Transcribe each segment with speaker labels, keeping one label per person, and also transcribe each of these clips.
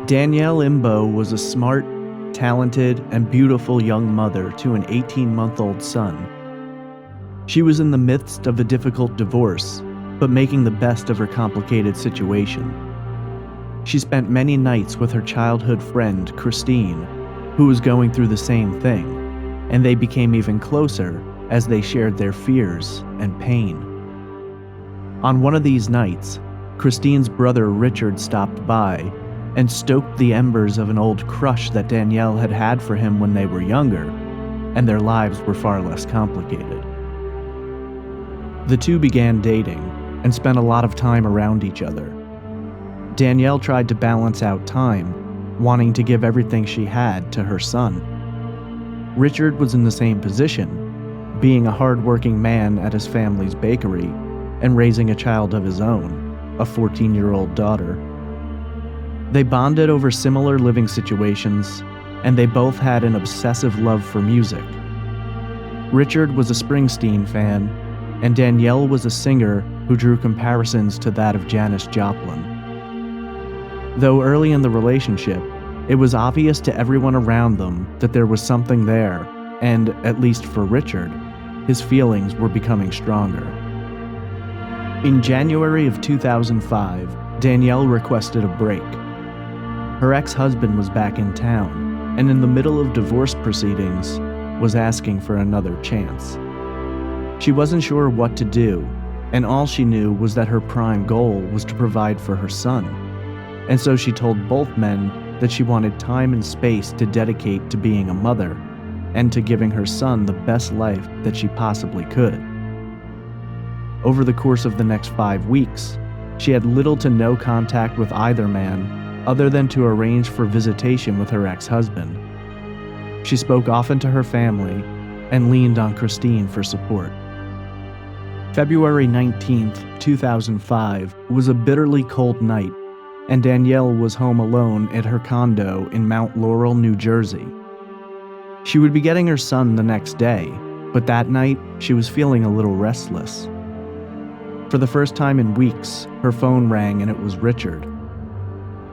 Speaker 1: Danielle Imbo was a smart, talented, and beautiful young mother to an 18-month-old son. She was in the midst of a difficult divorce, but making the best of her complicated situation. She spent many nights with her childhood friend, Christine, who was going through the same thing, and they became even closer as they shared their fears and pain. On one of these nights, Christine's brother Richard stopped by and stoked the embers of an old crush that Danielle had had for him when they were younger, and their lives were far less complicated. The two began dating and spent a lot of time around each other. Danielle tried to balance out time, wanting to give everything she had to her son. Richard was in the same position, being a hard-working man at his family's bakery and raising a child of his own, a 14-year-old daughter. They bonded over similar living situations, and they both had an obsessive love for music. Richard was a Springsteen fan, and Danielle was a singer who drew comparisons to that of Janis Joplin. Though early in the relationship, it was obvious to everyone around them that there was something there, and, at least for Richard, his feelings were becoming stronger. In January of 2005, Danielle requested a break. Her ex-husband was back in town, and in the middle of divorce proceedings, was asking for another chance. She wasn't sure what to do, and all she knew was that her prime goal was to provide for her son. And so she told both men that she wanted time and space to dedicate to being a mother, and to giving her son the best life that she possibly could. Over the course of the next 5 weeks, she had little to no contact with either man, other than to arrange for visitation with her ex-husband. She spoke often to her family and leaned on Christine for support. February 19, 2005 was a bitterly cold night, and Danielle was home alone at her condo in Mount Laurel, New Jersey. She would be getting her son the next day, but that night she was feeling a little restless. For the first time in weeks, her phone rang and it was Richard.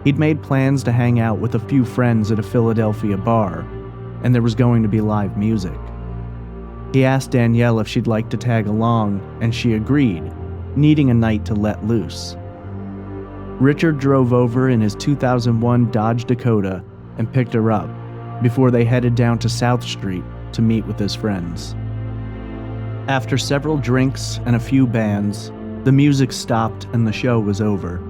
Speaker 1: He'd made plans to hang out with a few friends at a Philadelphia bar, and there was going to be live music. He asked Danielle if she'd like to tag along, and she agreed, needing a night to let loose. Richard drove over in his 2001 Dodge Dakota and picked her up, before they headed down to South Street to meet with his friends. After several drinks and a few bands, the music stopped and the show was over.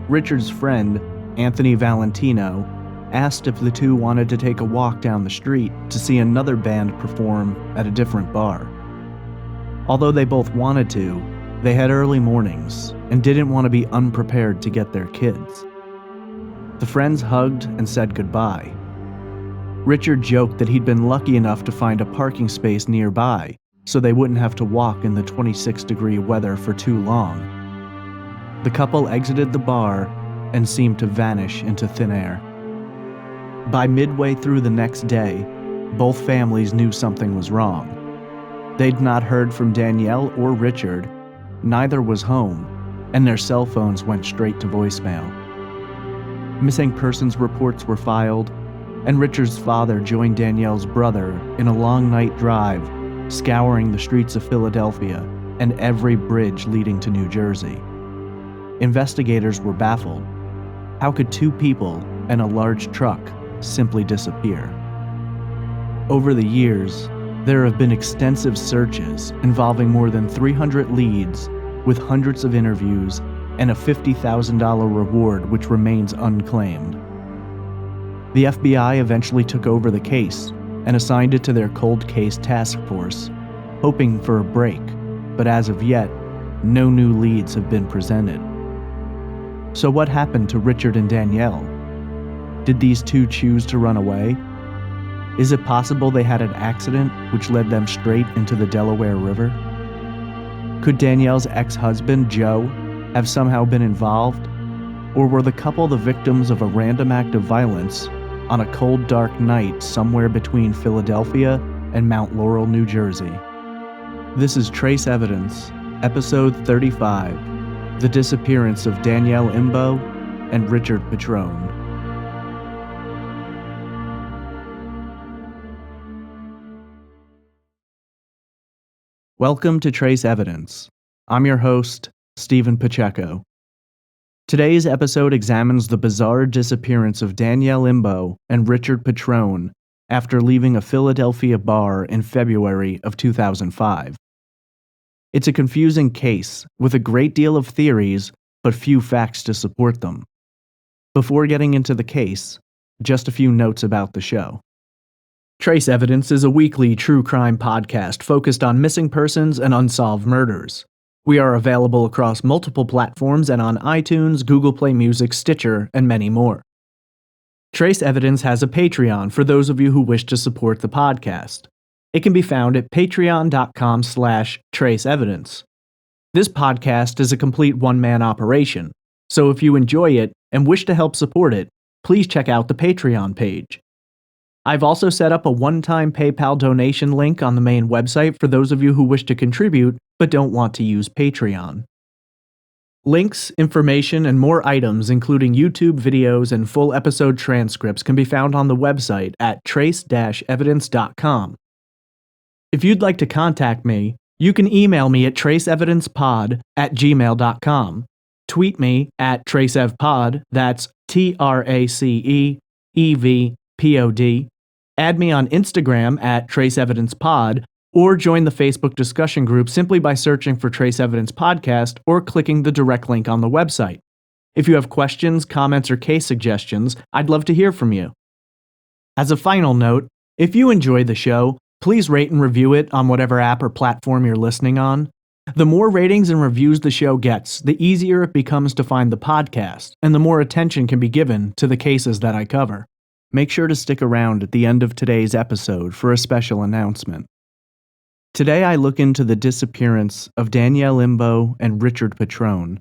Speaker 1: Richard's friend, Anthony Valentino, asked if the two wanted to take a walk down the street to see another band perform at a different bar. Although they both wanted to, they had early mornings and didn't want to be unprepared to get their kids. The friends hugged and said goodbye. Richard joked that he'd been lucky enough to find a parking space nearby, so they wouldn't have to walk in the 26-degree weather for too long. The couple exited the bar and seemed to vanish into thin air. By midway through the next day, both families knew something was wrong. They'd not heard from Danielle or Richard, neither was home, and their cell phones went straight to voicemail. Missing persons reports were filed, and Richard's father joined Danielle's brother in a long night drive, scouring the streets of Philadelphia and every bridge leading to New Jersey. Investigators were baffled. How could two people and a large truck simply disappear? Over the years, there have been extensive searches involving more than 300 leads, with hundreds of interviews and a $50,000 reward which remains unclaimed. The FBI eventually took over the case and assigned it to their cold case task force, hoping for a break, but as of yet, no new leads have been presented. So what happened to Richard and Danielle? Did these two choose to run away? Is it possible they had an accident which led them straight into the Delaware River? Could Danielle's ex-husband, Joe, have somehow been involved? Or were the couple the victims of a random act of violence on a cold, dark night somewhere between Philadelphia and Mount Laurel, New Jersey? This is Trace Evidence, Episode 35, The Disappearance of Danielle Imbo and Richard Petrone. Welcome to Trace Evidence. I'm your host, Stephen Pacheco. Today's episode examines the bizarre disappearance of Danielle Imbo and Richard Petrone after leaving a Philadelphia bar in February of 2005. It's a confusing case with a great deal of theories, but few facts to support them. Before getting into the case, just a few notes about the show. Trace Evidence is a weekly true crime podcast focused on missing persons and unsolved murders. We are available across multiple platforms and on iTunes, Google Play Music, Stitcher, and many more. Trace Evidence has a Patreon for those of you who wish to support the podcast. It can be found at patreon.com/traceevidence. This podcast is a complete one-man operation, so if you enjoy it and wish to help support it, please check out the Patreon page. I've also set up a one-time PayPal donation link on the main website for those of you who wish to contribute but don't want to use Patreon. Links, information, and more items, including YouTube videos and full episode transcripts, can be found on the website at trace-evidence.com. If you'd like to contact me, you can email me at traceevidencepod@gmail.com, tweet me at traceevpod, that's TRACEEVPOD, add me on Instagram at traceevidencepod, or join the Facebook discussion group simply by searching for Trace Evidence Podcast or clicking the direct link on the website. If you have questions, comments, or case suggestions, I'd love to hear from you. As a final note, if you enjoy the show, please rate and review it on whatever app or platform you're listening on. The more ratings and reviews the show gets, the easier it becomes to find the podcast, and the more attention can be given to the cases that I cover. Make sure to stick around at the end of today's episode for a special announcement. Today I look into the disappearance of Danielle Imbo and Richard Petrone.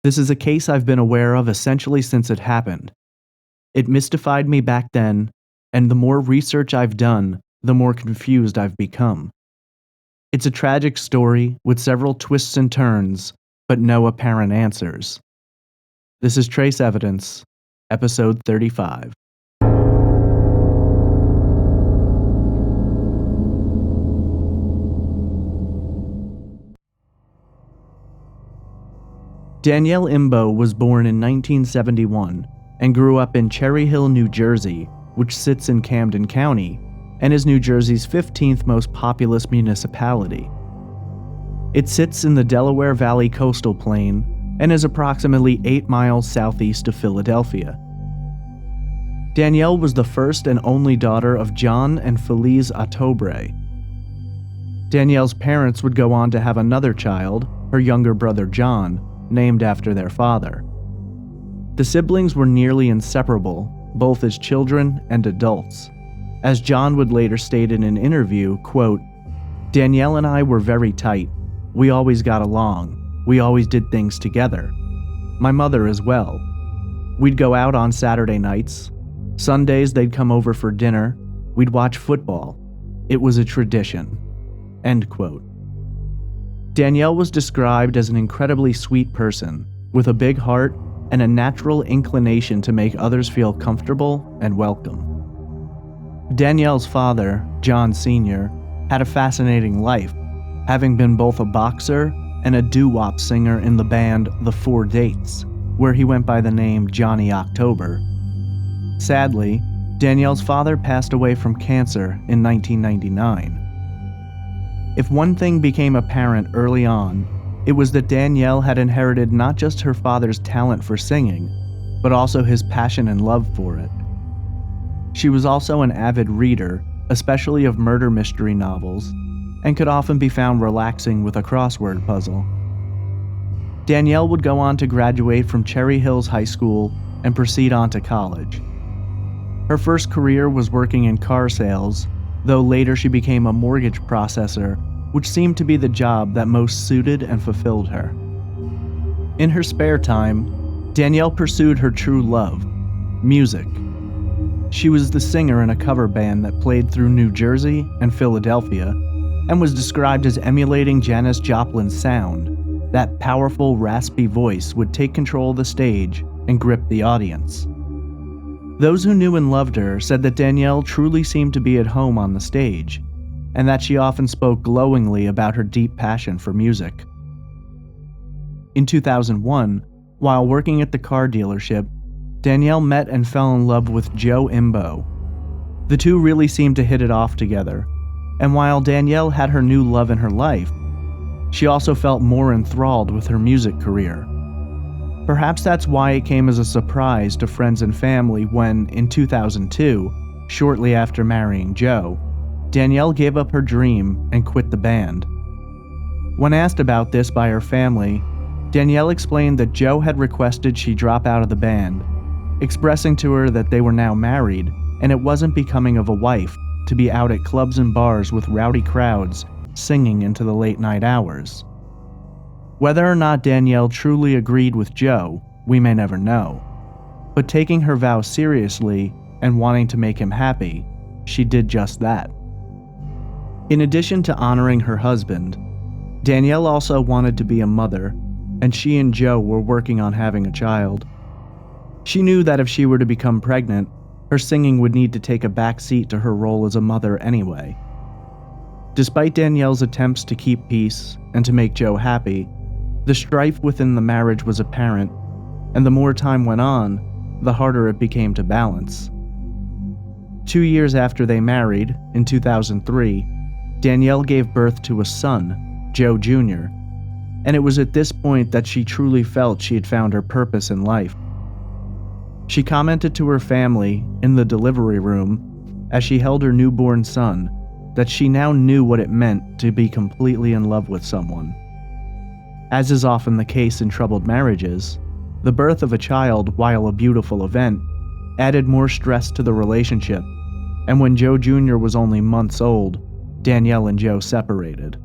Speaker 1: This is a case I've been aware of essentially since it happened. It mystified me back then, and the more research I've done, the more confused I've become. It's a tragic story with several twists and turns, but no apparent answers. This is Trace Evidence, episode 35. Danielle Imbo was born in 1971 and grew up in Cherry Hill, New Jersey, which sits in Camden County and is New Jersey's 15th most populous municipality. It sits in the Delaware Valley coastal plain and is approximately 8 miles southeast of Philadelphia. Danielle was the first and only daughter of John and Felice Atobre. Danielle's parents would go on to have another child, her younger brother John, named after their father. The siblings were nearly inseparable, both as children and adults. As John would later state in an interview, quote, "Danielle and I were very tight. We always got along. We always did things together. My mother as well. We'd go out on Saturday nights. Sundays they'd come over for dinner. We'd watch football. It was a tradition." End quote. Danielle was described as an incredibly sweet person, with a big heart and a natural inclination to make others feel comfortable and welcome. Danielle's father, John Sr., had a fascinating life, having been both a boxer and a doo-wop singer in the band The Four Dates, where he went by the name Johnny October. Sadly, Danielle's father passed away from cancer in 1999. If one thing became apparent early on, it was that Danielle had inherited not just her father's talent for singing, but also his passion and love for it. She was also an avid reader, especially of murder mystery novels, and could often be found relaxing with a crossword puzzle. Danielle would go on to graduate from Cherry Hills High School and proceed on to college. Her first career was working in car sales, though later she became a mortgage processor, which seemed to be the job that most suited and fulfilled her. In her spare time, Danielle pursued her true love, music. She was the singer in a cover band that played through New Jersey and Philadelphia, and was described as emulating Janis Joplin's sound. That powerful, raspy voice would take control of the stage and grip the audience. Those who knew and loved her said that Danielle truly seemed to be at home on the stage. and that she often spoke glowingly about her deep passion for music. In 2001, while working at the car dealership, Danielle met and fell in love with Joe Imbo. The two really seemed to hit it off together, and while Danielle had her new love in her life, she also felt more enthralled with her music career. Perhaps that's why it came as a surprise to friends and family when, in 2002, shortly after marrying Joe, Danielle gave up her dream and quit the band. When asked about this by her family, Danielle explained that Joe had requested she drop out of the band, expressing to her that they were now married and it wasn't becoming of a wife to be out at clubs and bars with rowdy crowds singing into the late night hours. Whether or not Danielle truly agreed with Joe, we may never know, but taking her vow seriously and wanting to make him happy, she did just that. In addition to honoring her husband, Danielle also wanted to be a mother, and she and Joe were working on having a child. She knew that if she were to become pregnant, her singing would need to take a back seat to her role as a mother anyway. Despite Danielle's attempts to keep peace and to make Joe happy, the strife within the marriage was apparent, and the more time went on, the harder it became to balance. 2 years after they married, in 2003, Danielle gave birth to a son, Joe Jr., and it was at this point that she truly felt she had found her purpose in life. She commented to her family in the delivery room as she held her newborn son that she now knew what it meant to be completely in love with someone. As is often the case in troubled marriages, the birth of a child, while a beautiful event, added more stress to the relationship, and when Joe Jr. was only months old, Danielle and Joe separated.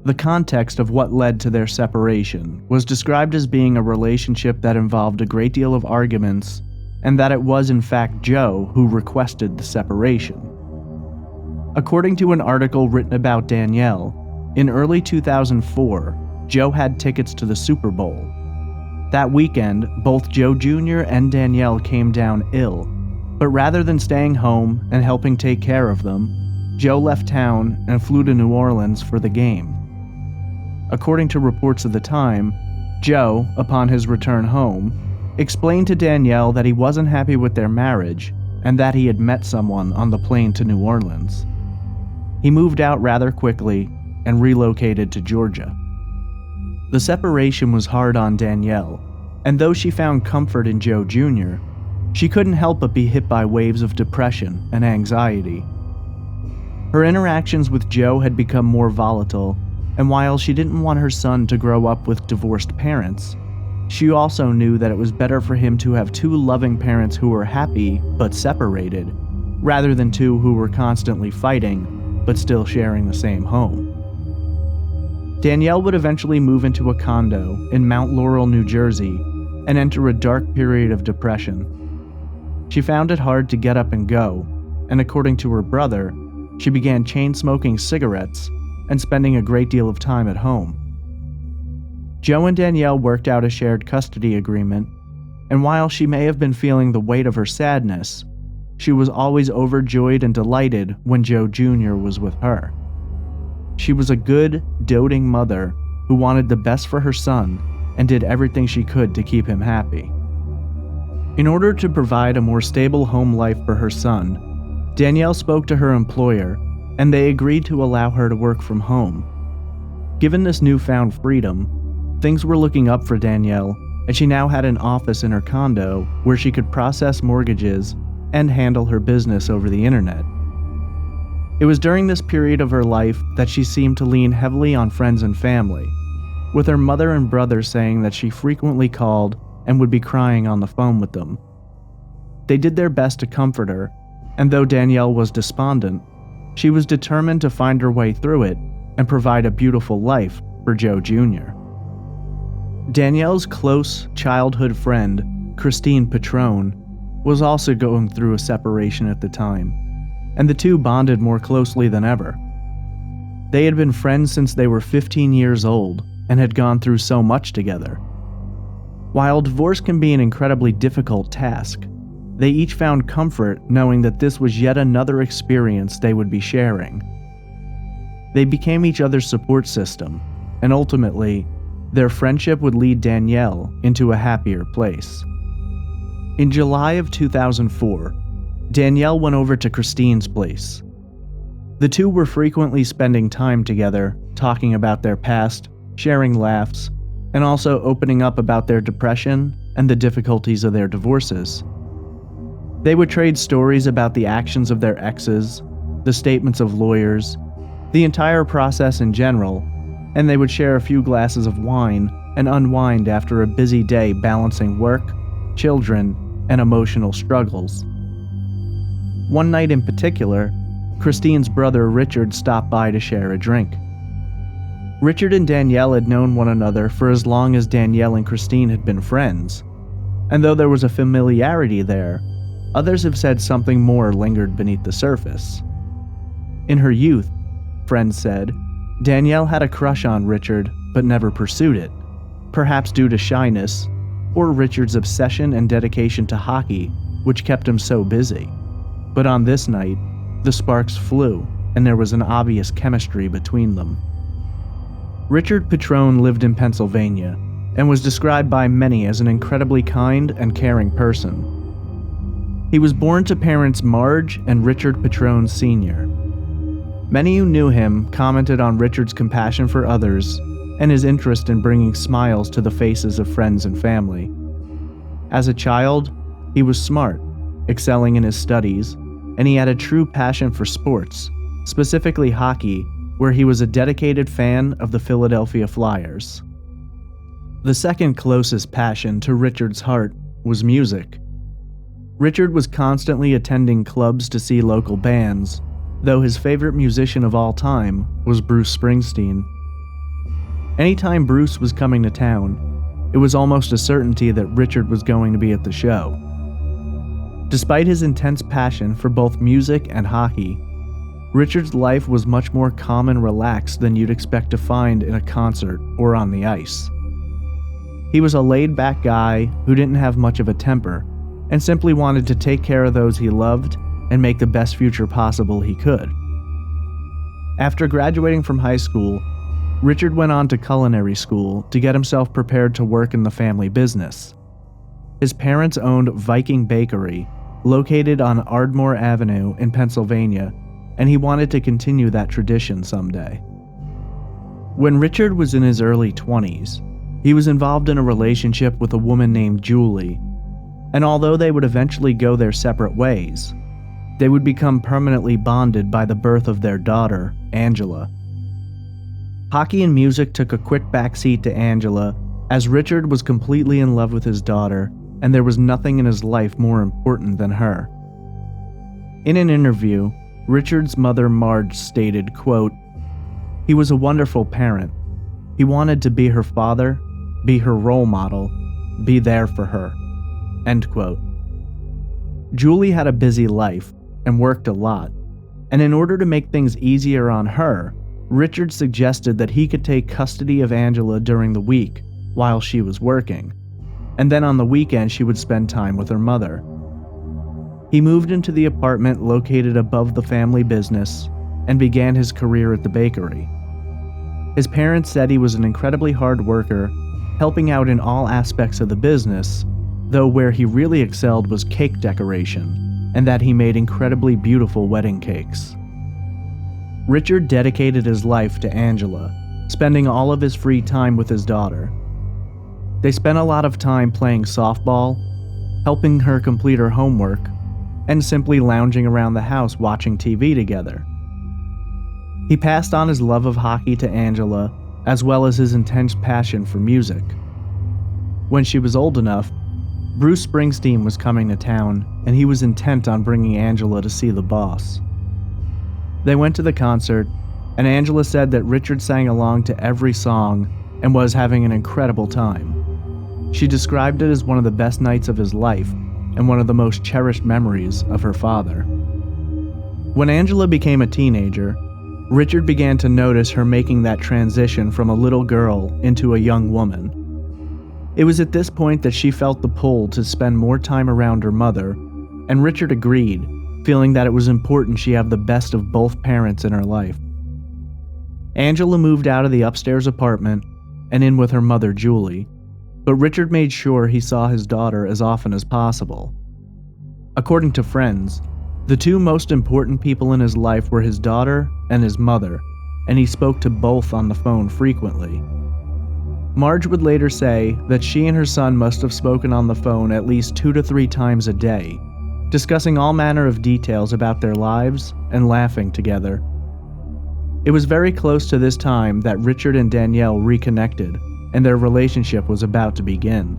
Speaker 1: The context of what led to their separation was described as being a relationship that involved a great deal of arguments, and that it was in fact Joe who requested the separation. According to an article written about Danielle, in early 2004, Joe had tickets to the Super Bowl. That weekend, both Joe Jr. and Danielle came down ill, but rather than staying home and helping take care of them, Joe left town and flew to New Orleans for the game. According to reports of the time, Joe, upon his return home, explained to Danielle that he wasn't happy with their marriage and that he had met someone on the plane to New Orleans. He moved out rather quickly and relocated to Georgia. The separation was hard on Danielle, and though she found comfort in Joe Jr., she couldn't help but be hit by waves of depression and anxiety. Her interactions with Joe had become more volatile, and while she didn't want her son to grow up with divorced parents, she also knew that it was better for him to have two loving parents who were happy but separated, rather than two who were constantly fighting but still sharing the same home. Danielle would eventually move into a condo in Mount Laurel, New Jersey, and enter a dark period of depression. She found it hard to get up and go, and according to her brother, she began chain-smoking cigarettes and spending a great deal of time at home. Joe and Danielle worked out a shared custody agreement, and while she may have been feeling the weight of her sadness, she was always overjoyed and delighted when Joe Jr. was with her. She was a good, doting mother who wanted the best for her son and did everything she could to keep him happy. In order to provide a more stable home life for her son, Danielle spoke to her employer, and they agreed to allow her to work from home. Given this newfound freedom, things were looking up for Danielle, and she now had an office in her condo where she could process mortgages and handle her business over the internet. It was during this period of her life that she seemed to lean heavily on friends and family, with her mother and brother saying that she frequently called and would be crying on the phone with them. They did their best to comfort her, and though Danielle was despondent, she was determined to find her way through it and provide a beautiful life for Joe Jr. Danielle's close childhood friend, Christine Patron, was also going through a separation at the time, and the two bonded more closely than ever. They had been friends since they were 15 years old and had gone through so much together. While divorce can be an incredibly difficult task, they each found comfort knowing that this was yet another experience they would be sharing. They became each other's support system, and ultimately, their friendship would lead Danielle into a happier place. In July of 2004, Danielle went over to Christine's place. The two were frequently spending time together, talking about their past, sharing laughs, and also opening up about their depression and the difficulties of their divorces. They would trade stories about the actions of their exes, the statements of lawyers, the entire process in general, and they would share a few glasses of wine and unwind after a busy day balancing work, children, and emotional struggles. One night in particular, Christine's brother Richard stopped by to share a drink. Richard and Danielle had known one another for as long as Danielle and Christine had been friends, and though there was a familiarity there, others have said something more lingered beneath the surface. In her youth, friends said, Danielle had a crush on Richard but never pursued it, perhaps due to shyness, or Richard's obsession and dedication to hockey, which kept him so busy. But on this night, the sparks flew, and there was an obvious chemistry between them. Richard Petrone lived in Pennsylvania, and was described by many as an incredibly kind and caring person. He was born to parents Marge and Richard Petrone Sr. Many who knew him commented on Richard's compassion for others and his interest in bringing smiles to the faces of friends and family. As a child, he was smart, excelling in his studies, and he had a true passion for sports, specifically hockey, where he was a dedicated fan of the Philadelphia Flyers. The second closest passion to Richard's heart was music. Richard was constantly attending clubs to see local bands, though his favorite musician of all time was Bruce Springsteen. Anytime Bruce was coming to town, it was almost a certainty that Richard was going to be at the show. Despite his intense passion for both music and hockey, Richard's life was much more calm and relaxed than you'd expect to find in a concert or on the ice. He was a laid-back guy who didn't have much of a temper and simply wanted to take care of those he loved and make the best future possible he could. After graduating from high school, Richard went on to culinary school to get himself prepared to work in the family business. His parents owned Viking Bakery, located on Ardmore Avenue in Pennsylvania, and he wanted to continue that tradition someday. When Richard was in his early 20s, he was involved in a relationship with a woman named Julie, and although they would eventually go their separate ways, they would become permanently bonded by the birth of their daughter, Angela. Hockey and music took a quick backseat to Angela, as Richard was completely in love with his daughter, and there was nothing in his life more important than her. In an interview, Richard's mother Marge stated, quote, "He was a wonderful parent. He wanted to be her father, be her role model, be there for her." End quote. Julie had a busy life and worked a lot, and in order to make things easier on her, Richard suggested that he could take custody of Angela during the week while she was working, and then on the weekend she would spend time with her mother. He moved into the apartment located above the family business and began his career at the bakery. His parents said he was an incredibly hard worker, helping out in all aspects of the business, though where he really excelled was cake decoration, and that he made incredibly beautiful wedding cakes. Richard dedicated his life to Angela, spending all of his free time with his daughter. They spent a lot of time playing softball, helping her complete her homework, and simply lounging around the house watching TV together. He passed on his love of hockey to Angela, as well as his intense passion for music. When she was old enough, Bruce Springsteen was coming to town, and he was intent on bringing Angela to see the boss. They went to the concert, and Angela said that Richard sang along to every song and was having an incredible time. She described it as one of the best nights of his life and one of the most cherished memories of her father. When Angela became a teenager, Richard began to notice her making that transition from a little girl into a young woman. It was at this point that she felt the pull to spend more time around her mother, and Richard agreed, feeling that it was important she have the best of both parents in her life. Angela moved out of the upstairs apartment and in with her mother, Julie, but Richard made sure he saw his daughter as often as possible. According to friends, the two most important people in his life were his daughter and his mother, and he spoke to both on the phone frequently. Marge would later say that she and her son must have spoken on the phone at least 2 to 3 times a day, discussing all manner of details about their lives and laughing together. It was very close to this time that Richard and Danielle reconnected, and their relationship was about to begin.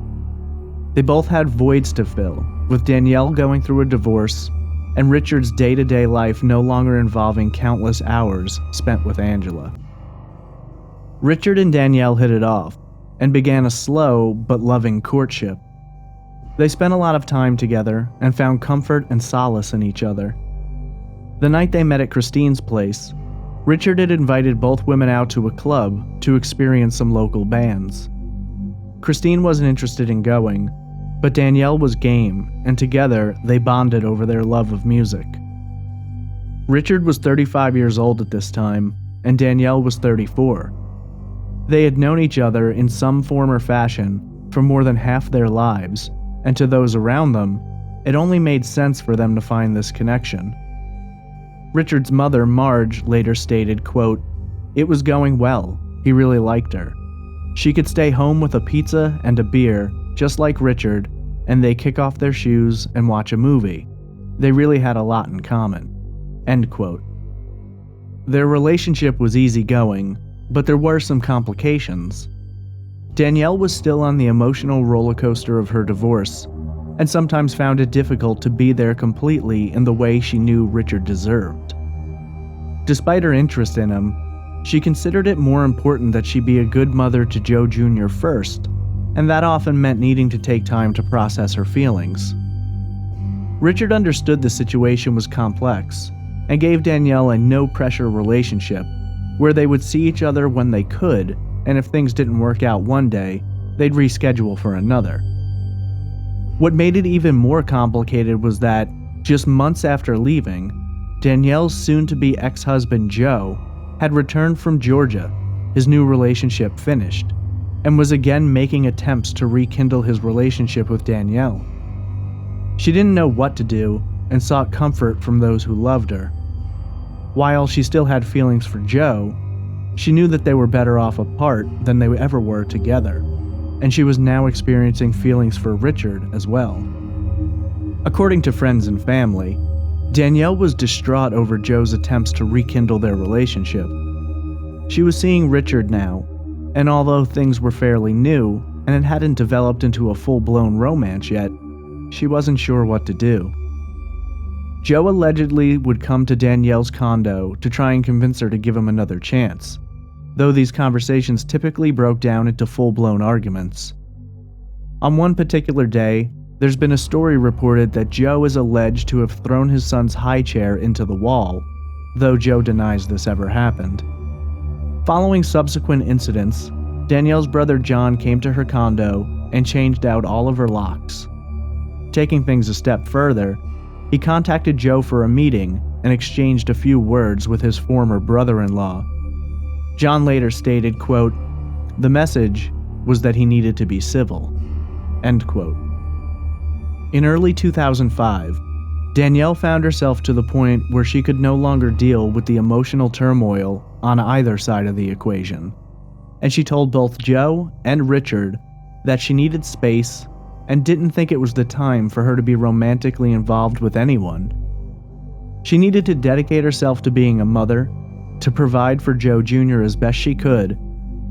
Speaker 1: They both had voids to fill, with Danielle going through a divorce and Richard's day-to-day life no longer involving countless hours spent with Angela. Richard and Danielle hit it off and began a slow but loving courtship. They spent a lot of time together and found comfort and solace in each other. The night they met at Christine's place, Richard had invited both women out to a club to experience some local bands. Christine wasn't interested in going, but Danielle was game, and together they bonded over their love of music. Richard was 35 years old at this time, and Danielle was 34. They had known each other in some form or fashion for more than half their lives, and to those around them, it only made sense for them to find this connection. Richard's mother, Marge, later stated, quote, "It was going well. He really liked her. She could stay home with a pizza and a beer, just like Richard, and they kick off their shoes and watch a movie. They really had a lot in common." End quote. Their relationship was easygoing, but there were some complications. Danielle was still on the emotional roller coaster of her divorce, and sometimes found it difficult to be there completely in the way she knew Richard deserved. Despite her interest in him, she considered it more important that she be a good mother to Joe Jr. first, and that often meant needing to take time to process her feelings. Richard understood the situation was complex, and gave Danielle a no-pressure relationship, where they would see each other when they could, and if things didn't work out one day, they'd reschedule for another. What made it even more complicated was that, just months after leaving, Danielle's soon-to-be ex-husband Joe had returned from Georgia, his new relationship finished, and was again making attempts to rekindle his relationship with Danielle. She didn't know what to do and sought comfort from those who loved her. While she still had feelings for Joe, she knew that they were better off apart than they ever were together, and she was now experiencing feelings for Richard as well. According to friends and family, Danielle was distraught over Joe's attempts to rekindle their relationship. She was seeing Richard now, and although things were fairly new and it hadn't developed into a full-blown romance yet, she wasn't sure what to do. Joe allegedly would come to Danielle's condo to try and convince her to give him another chance, though these conversations typically broke down into full-blown arguments. On one particular day, there's been a story reported that Joe is alleged to have thrown his son's high chair into the wall, though Joe denies this ever happened. Following subsequent incidents, Danielle's brother John came to her condo and changed out all of her locks. Taking things a step further, he contacted Joe for a meeting and exchanged a few words with his former brother-in-law. John later stated, quote, "The message was that he needed to be civil." End quote. In early 2005, Danielle found herself to the point where she could no longer deal with the emotional turmoil on either side of the equation, and she told both Joe and Richard that she needed space and didn't think it was the time for her to be romantically involved with anyone. She needed to dedicate herself to being a mother, to provide for Joe Jr. as best she could,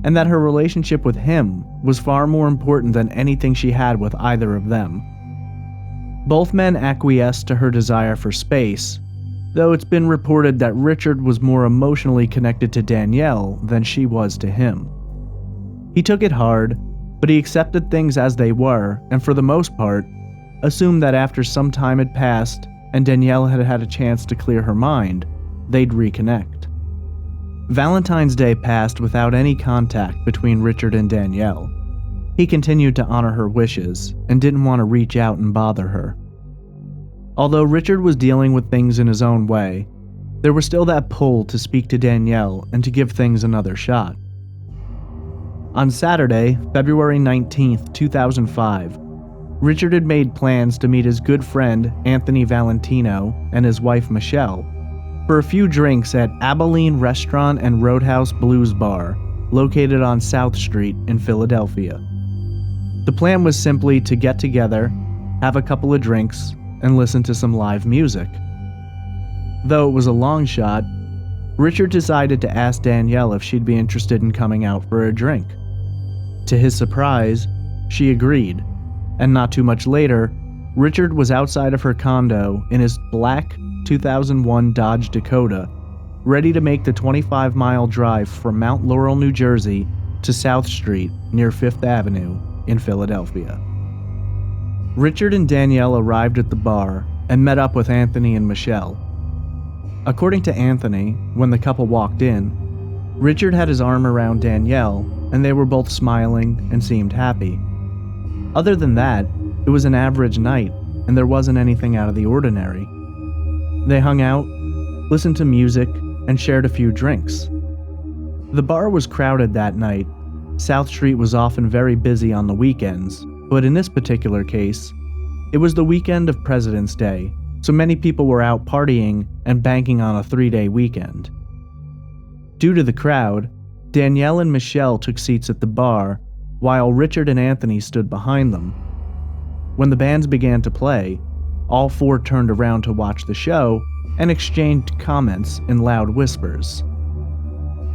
Speaker 1: and that her relationship with him was far more important than anything she had with either of them. Both men acquiesced to her desire for space, though it's been reported that Richard was more emotionally connected to Danielle than she was to him. He took it hard, but he accepted things as they were, and for the most part, assumed that after some time had passed and Danielle had had a chance to clear her mind, they'd reconnect. Valentine's Day passed without any contact between Richard and Danielle. He continued to honor her wishes and didn't want to reach out and bother her. Although Richard was dealing with things in his own way, there was still that pull to speak to Danielle and to give things another shot. On Saturday, February 19th, 2005, Richard had made plans to meet his good friend Anthony Valentino and his wife Michelle for a few drinks at Abilene Restaurant and Roadhouse Blues Bar, located on South Street in Philadelphia. The plan was simply to get together, have a couple of drinks, and listen to some live music. Though it was a long shot, Richard decided to ask Danielle if she'd be interested in coming out for a drink. To his surprise, she agreed, and not too much later, Richard was outside of her condo in his black 2001 Dodge Dakota, ready to make the 25-mile drive from Mount Laurel, New Jersey to South Street near Fifth Avenue in Philadelphia. Richard and Danielle arrived at the bar and met up with Anthony and Michelle. According to Anthony, when the couple walked in, Richard had his arm around Danielle and they were both smiling and seemed happy. Other than that, it was an average night and there wasn't anything out of the ordinary. They hung out, listened to music, and shared a few drinks. The bar was crowded that night. South Street was often very busy on the weekends, but in this particular case, it was the weekend of President's Day, so many people were out partying and banking on a 3-day weekend. Due to the crowd, Danielle and Michelle took seats at the bar, while Richard and Anthony stood behind them. When the bands began to play, all four turned around to watch the show and exchanged comments in loud whispers.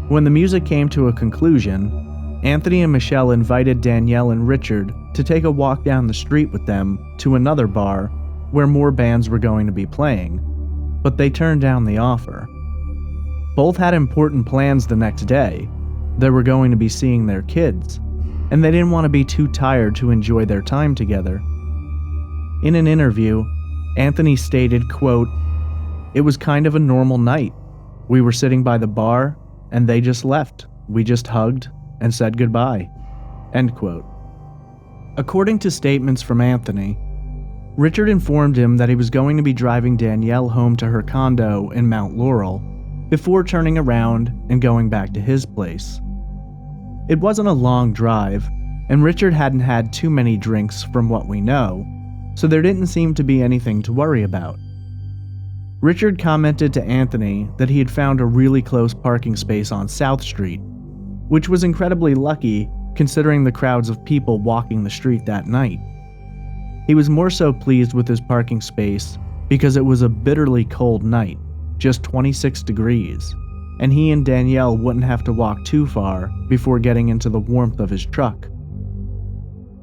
Speaker 1: When the music came to a conclusion, Anthony and Michelle invited Danielle and Richard to take a walk down the street with them to another bar where more bands were going to be playing, but they turned down the offer. Both had important plans the next day. They were going to be seeing their kids, and they didn't want to be too tired to enjoy their time together. In an interview, Anthony stated, quote, "It was kind of a normal night. We were sitting by the bar, and they just left. We just hugged and said goodbye." End quote. According to statements from Anthony, Richard informed him that he was going to be driving Danielle home to her condo in Mount Laurel before turning around and going back to his place. It wasn't a long drive, and Richard hadn't had too many drinks from what we know, so there didn't seem to be anything to worry about. Richard commented to Anthony that he had found a really close parking space on South Street, which was incredibly lucky considering the crowds of people walking the street that night. He was more so pleased with his parking space because it was a bitterly cold night, just 26 degrees, and he and Danielle wouldn't have to walk too far before getting into the warmth of his truck.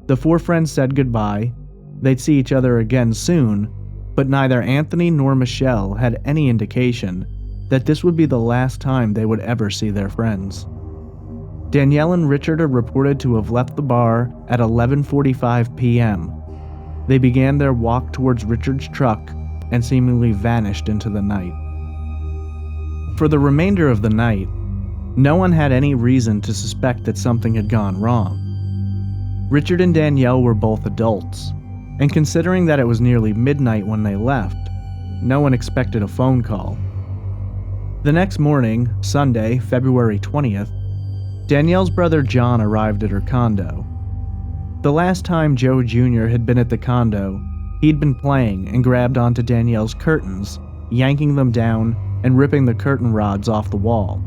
Speaker 1: The four friends said goodbye. They'd see each other again soon, but neither Anthony nor Michelle had any indication that this would be the last time they would ever see their friends. Danielle and Richard are reported to have left the bar at 11:45 p.m. They began their walk towards Richard's truck and seemingly vanished into the night. For the remainder of the night, no one had any reason to suspect that something had gone wrong. Richard and Danielle were both adults, and considering that it was nearly midnight when they left, no one expected a phone call. The next morning, Sunday, February 20th, Danielle's brother John arrived at her condo. The last time Joe Jr. had been at the condo, he'd been playing and grabbed onto Danielle's curtains, yanking them down and ripping the curtain rods off the wall.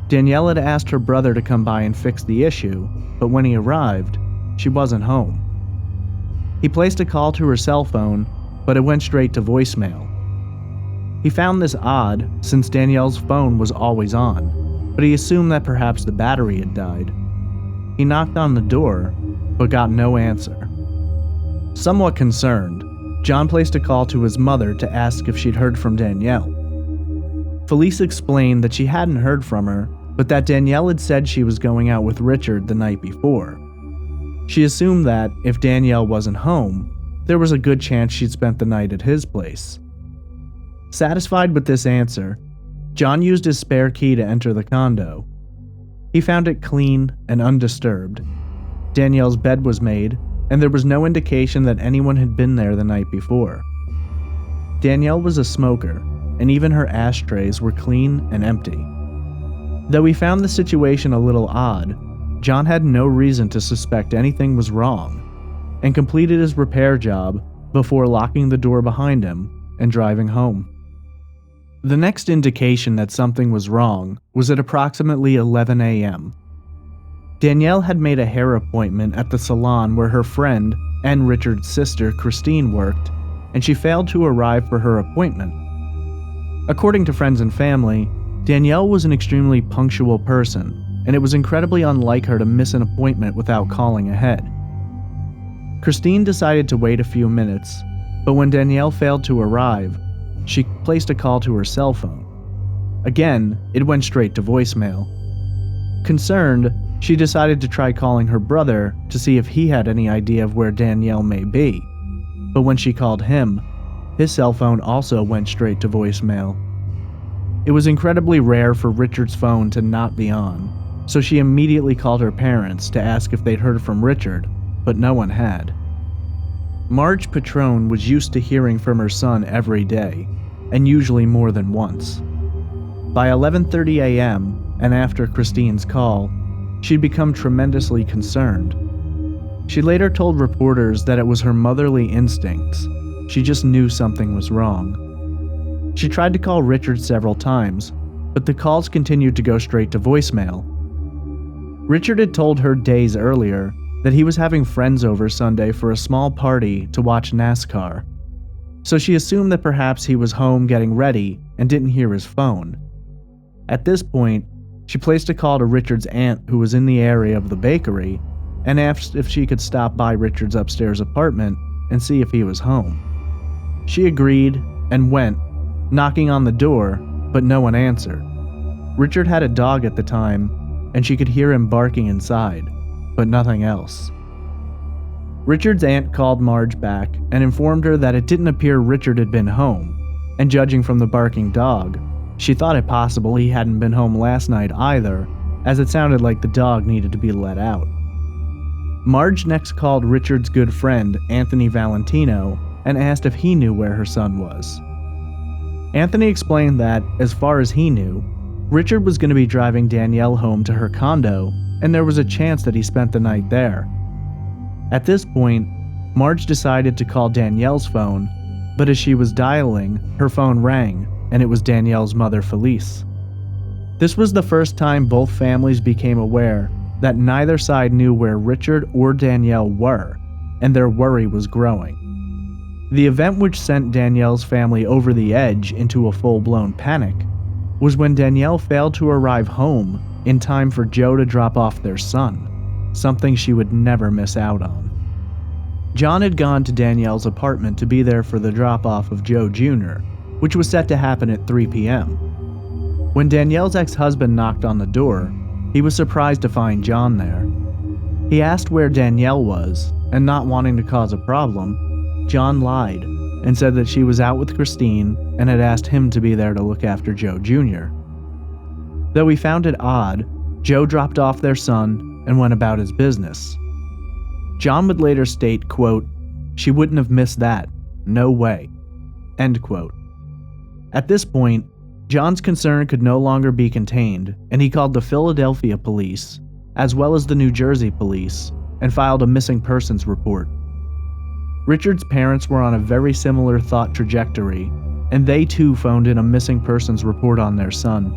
Speaker 1: Danielle had asked her brother to come by and fix the issue, but when he arrived, she wasn't home. He placed a call to her cell phone, but it went straight to voicemail. He found this odd since Danielle's phone was always on, but he assumed that perhaps the battery had died. He knocked on the door, but got no answer. Somewhat concerned, John placed a call to his mother to ask if she'd heard from Danielle. Felice explained that she hadn't heard from her, but that Danielle had said she was going out with Richard the night before. She assumed that, if Danielle wasn't home, there was a good chance she'd spent the night at his place. Satisfied with this answer, John used his spare key to enter the condo. He found it clean and undisturbed. Danielle's bed was made, and there was no indication that anyone had been there the night before. Danielle was a smoker, and even her ashtrays were clean and empty. Though he found the situation a little odd, John had no reason to suspect anything was wrong, and completed his repair job before locking the door behind him and driving home. The next indication that something was wrong was at approximately 11 a.m. Danielle had made a hair appointment at the salon where her friend and Richard's sister Christine worked, and she failed to arrive for her appointment. According to friends and family, Danielle was an extremely punctual person, and it was incredibly unlike her to miss an appointment without calling ahead. Christine decided to wait a few minutes, but when Danielle failed to arrive, she placed a call to her cell phone. Again, it went straight to voicemail. Concerned, she decided to try calling her brother to see if he had any idea of where Danielle may be, but when she called him, his cell phone also went straight to voicemail. It was incredibly rare for Richard's phone to not be on, so she immediately called her parents to ask if they'd heard from Richard, but no one had. Marge Petrone was used to hearing from her son every day, and usually more than once. By 11:30 a.m., and after Christine's call, she'd become tremendously concerned. She later told reporters that it was her motherly instincts. She just knew something was wrong. She tried to call Richard several times, but the calls continued to go straight to voicemail. Richard had told her days earlier that he was having friends over Sunday for a small party to watch NASCAR, so she assumed that perhaps he was home getting ready and didn't hear his phone. At this point, she placed a call to Richard's aunt, who was in the area of the bakery, and asked if she could stop by Richard's upstairs apartment and see if he was home. She agreed and went, knocking on the door, but no one answered. Richard had a dog at the time, and she could hear him barking inside, but nothing else. Richard's aunt called Marge back and informed her that it didn't appear Richard had been home, and judging from the barking dog, she thought it possible he hadn't been home last night either, as it sounded like the dog needed to be let out. Marge next called Richard's good friend, Anthony Valentino, and asked if he knew where her son was. Anthony explained that, as far as he knew, Richard was going to be driving Danielle home to her condo, and there was a chance that he spent the night there. At this point, Marge decided to call Danielle's phone, but as she was dialing, her phone rang, and it was Danielle's mother, Felice. This was the first time both families became aware that neither side knew where Richard or Danielle were, and their worry was growing. The event which sent Danielle's family over the edge into a full-blown panic was when Danielle failed to arrive home in time for Joe to drop off their son, something she would never miss out on. John had gone to Danielle's apartment to be there for the drop-off of Joe Jr., which was set to happen at 3 p.m. When Danielle's ex-husband knocked on the door, he was surprised to find John there. He asked where Danielle was, and not wanting to cause a problem, John lied and said that she was out with Christine and had asked him to be there to look after Joe Jr. Though he found it odd, Joe dropped off their son and went about his business. John would later state, quote, "She wouldn't have missed that. No way." End quote. At this point, John's concern could no longer be contained, and he called the Philadelphia police, as well as the New Jersey police, and filed a missing persons report. Richard's parents were on a very similar thought trajectory, and they too phoned in a missing persons report on their son.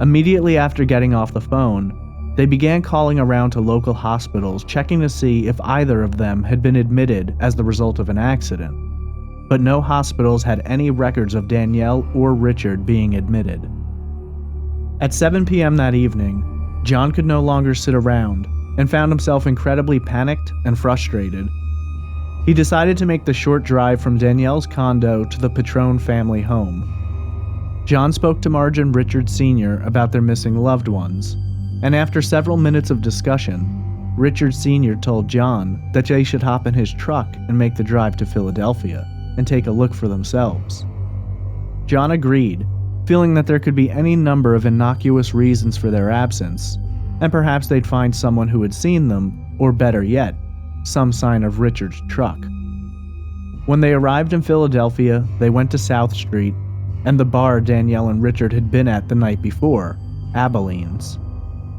Speaker 1: Immediately after getting off the phone, they began calling around to local hospitals checking to see if either of them had been admitted as the result of an accident, but no hospitals had any records of Danielle or Richard being admitted. At 7 p.m. that evening, John could no longer sit around and found himself incredibly panicked and frustrated. He decided to make the short drive from Danielle's condo to the Patron family home. John spoke to Marge and Richard Sr. about their missing loved ones, and after several minutes of discussion, Richard Sr. told John that they should hop in his truck and make the drive to Philadelphia and take a look for themselves. John agreed, feeling that there could be any number of innocuous reasons for their absence, and perhaps they'd find someone who had seen them, or better yet, some sign of Richard's truck. When they arrived in Philadelphia, they went to South Street and the bar Danielle and Richard had been at the night before, Abilene's.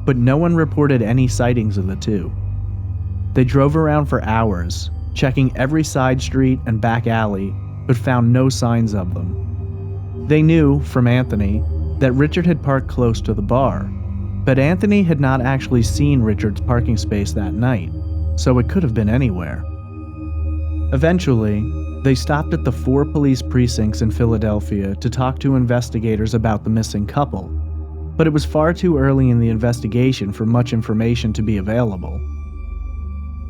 Speaker 1: But no one reported any sightings of the two. They drove around for hours, checking every side street and back alley, but found no signs of them. They knew, from Anthony, that Richard had parked close to the bar, but Anthony had not actually seen Richard's parking space that night, so it could have been anywhere. Eventually, they stopped at the 4 police precincts in Philadelphia to talk to investigators about the missing couple, but it was far too early in the investigation for much information to be available.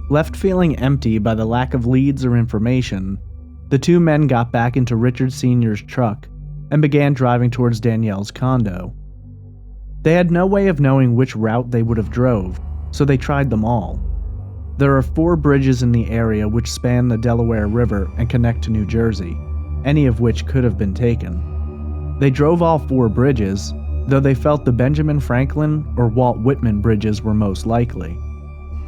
Speaker 1: Left feeling empty by the lack of leads or information, the two men got back into Richard Sr.'s truck and began driving towards Danielle's condo. They had no way of knowing which route they would have drove, so they tried them all. There are 4 bridges in the area which span the Delaware River and connect to New Jersey, any of which could have been taken. They drove all 4 bridges, though they felt the Benjamin Franklin or Walt Whitman bridges were most likely.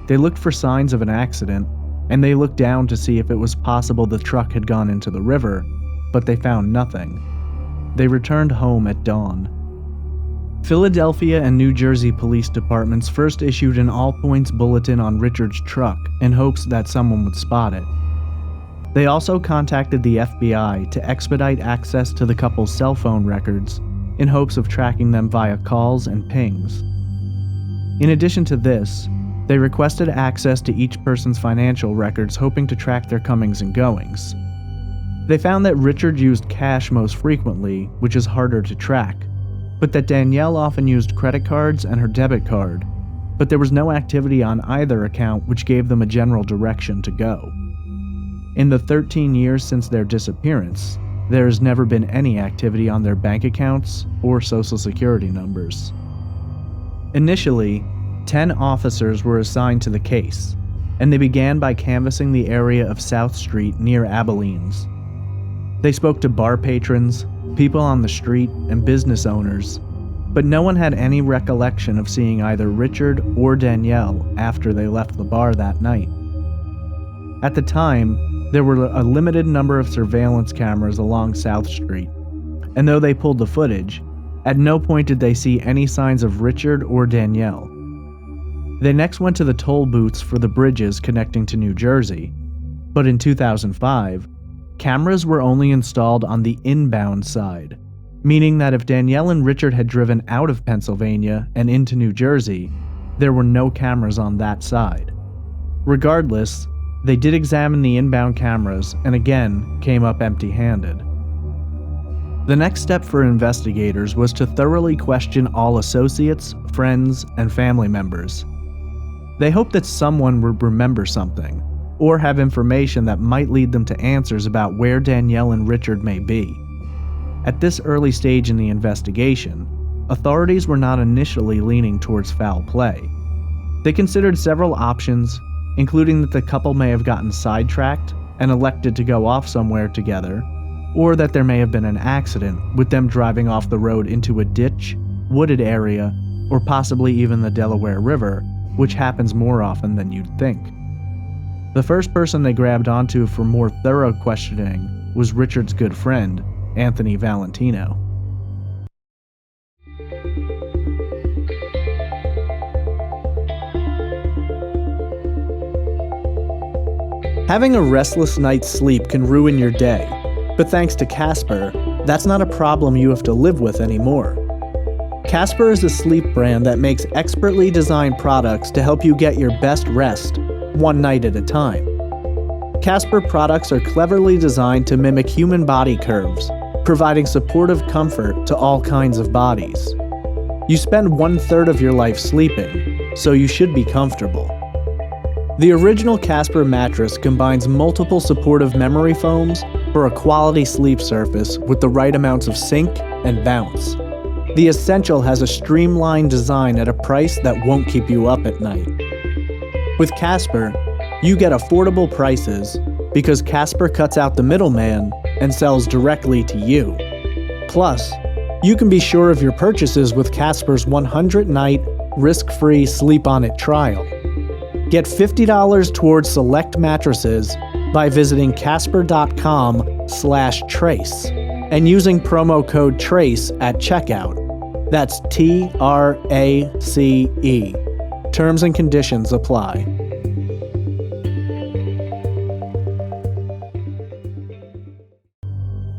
Speaker 1: They looked for signs of an accident, and they looked down to see if it was possible the truck had gone into the river, but they found nothing. They returned home at dawn. Philadelphia and New Jersey police departments first issued an all-points bulletin on Richard's truck in hopes that someone would spot it. They also contacted the FBI to expedite access to the couple's cell phone records in hopes of tracking them via calls and pings. In addition to this, they requested access to each person's financial records, hoping to track their comings and goings. They found that Richard used cash most frequently, which is harder to track, but that Danielle often used credit cards and her debit card, but there was no activity on either account which gave them a general direction to go. In the 13 years since their disappearance, there has never been any activity on their bank accounts or social security numbers. Initially, 10 officers were assigned to the case, and they began by canvassing the area of South Street near Abilene's. They spoke to bar patrons, people on the street, and business owners, but no one had any recollection of seeing either Richard or Danielle after they left the bar that night. At the time, there were a limited number of surveillance cameras along South Street, and though they pulled the footage, at no point did they see any signs of Richard or Danielle. They next went to the toll booths for the bridges connecting to New Jersey, but in 2005, cameras were only installed on the inbound side, meaning that if Danielle and Richard had driven out of Pennsylvania and into New Jersey, there were no cameras on that side. Regardless, they did examine the inbound cameras and again came up empty-handed. The next step for investigators was to thoroughly question all associates, friends, and family members. They hoped that someone would remember something, or have information that might lead them to answers about where Danielle and Richard may be. At this early stage in the investigation, authorities were not initially leaning towards foul play. They considered several options, including that the couple may have gotten sidetracked and elected to go off somewhere together, or that there may have been an accident with them driving off the road into a ditch, wooded area, or possibly even the Delaware River, which happens more often than you'd think. The first person they grabbed onto for more thorough questioning was Richard's good friend, Anthony Valentino. Having a restless night's sleep can ruin your day, but thanks to Casper, that's not a problem you have to live with anymore. Casper is a sleep brand that makes expertly designed products to help you get your best rest, one night at a time. Casper products are cleverly designed to mimic human body curves, providing supportive comfort to all kinds of bodies. You spend 1/3 of your life sleeping, so you should be comfortable. The original Casper mattress combines multiple supportive memory foams for a quality sleep surface with the right amounts of sink and bounce. The Essential has a streamlined design at a price that won't keep you up at night. With Casper, you get affordable prices because Casper cuts out the middleman and sells directly to you. Plus, you can be sure of your purchases with Casper's 100-night risk-free Sleep On It trial. Get $50 towards select mattresses by visiting casper.com/trace and using promo code TRACE at checkout. That's TRACE. Terms and conditions apply.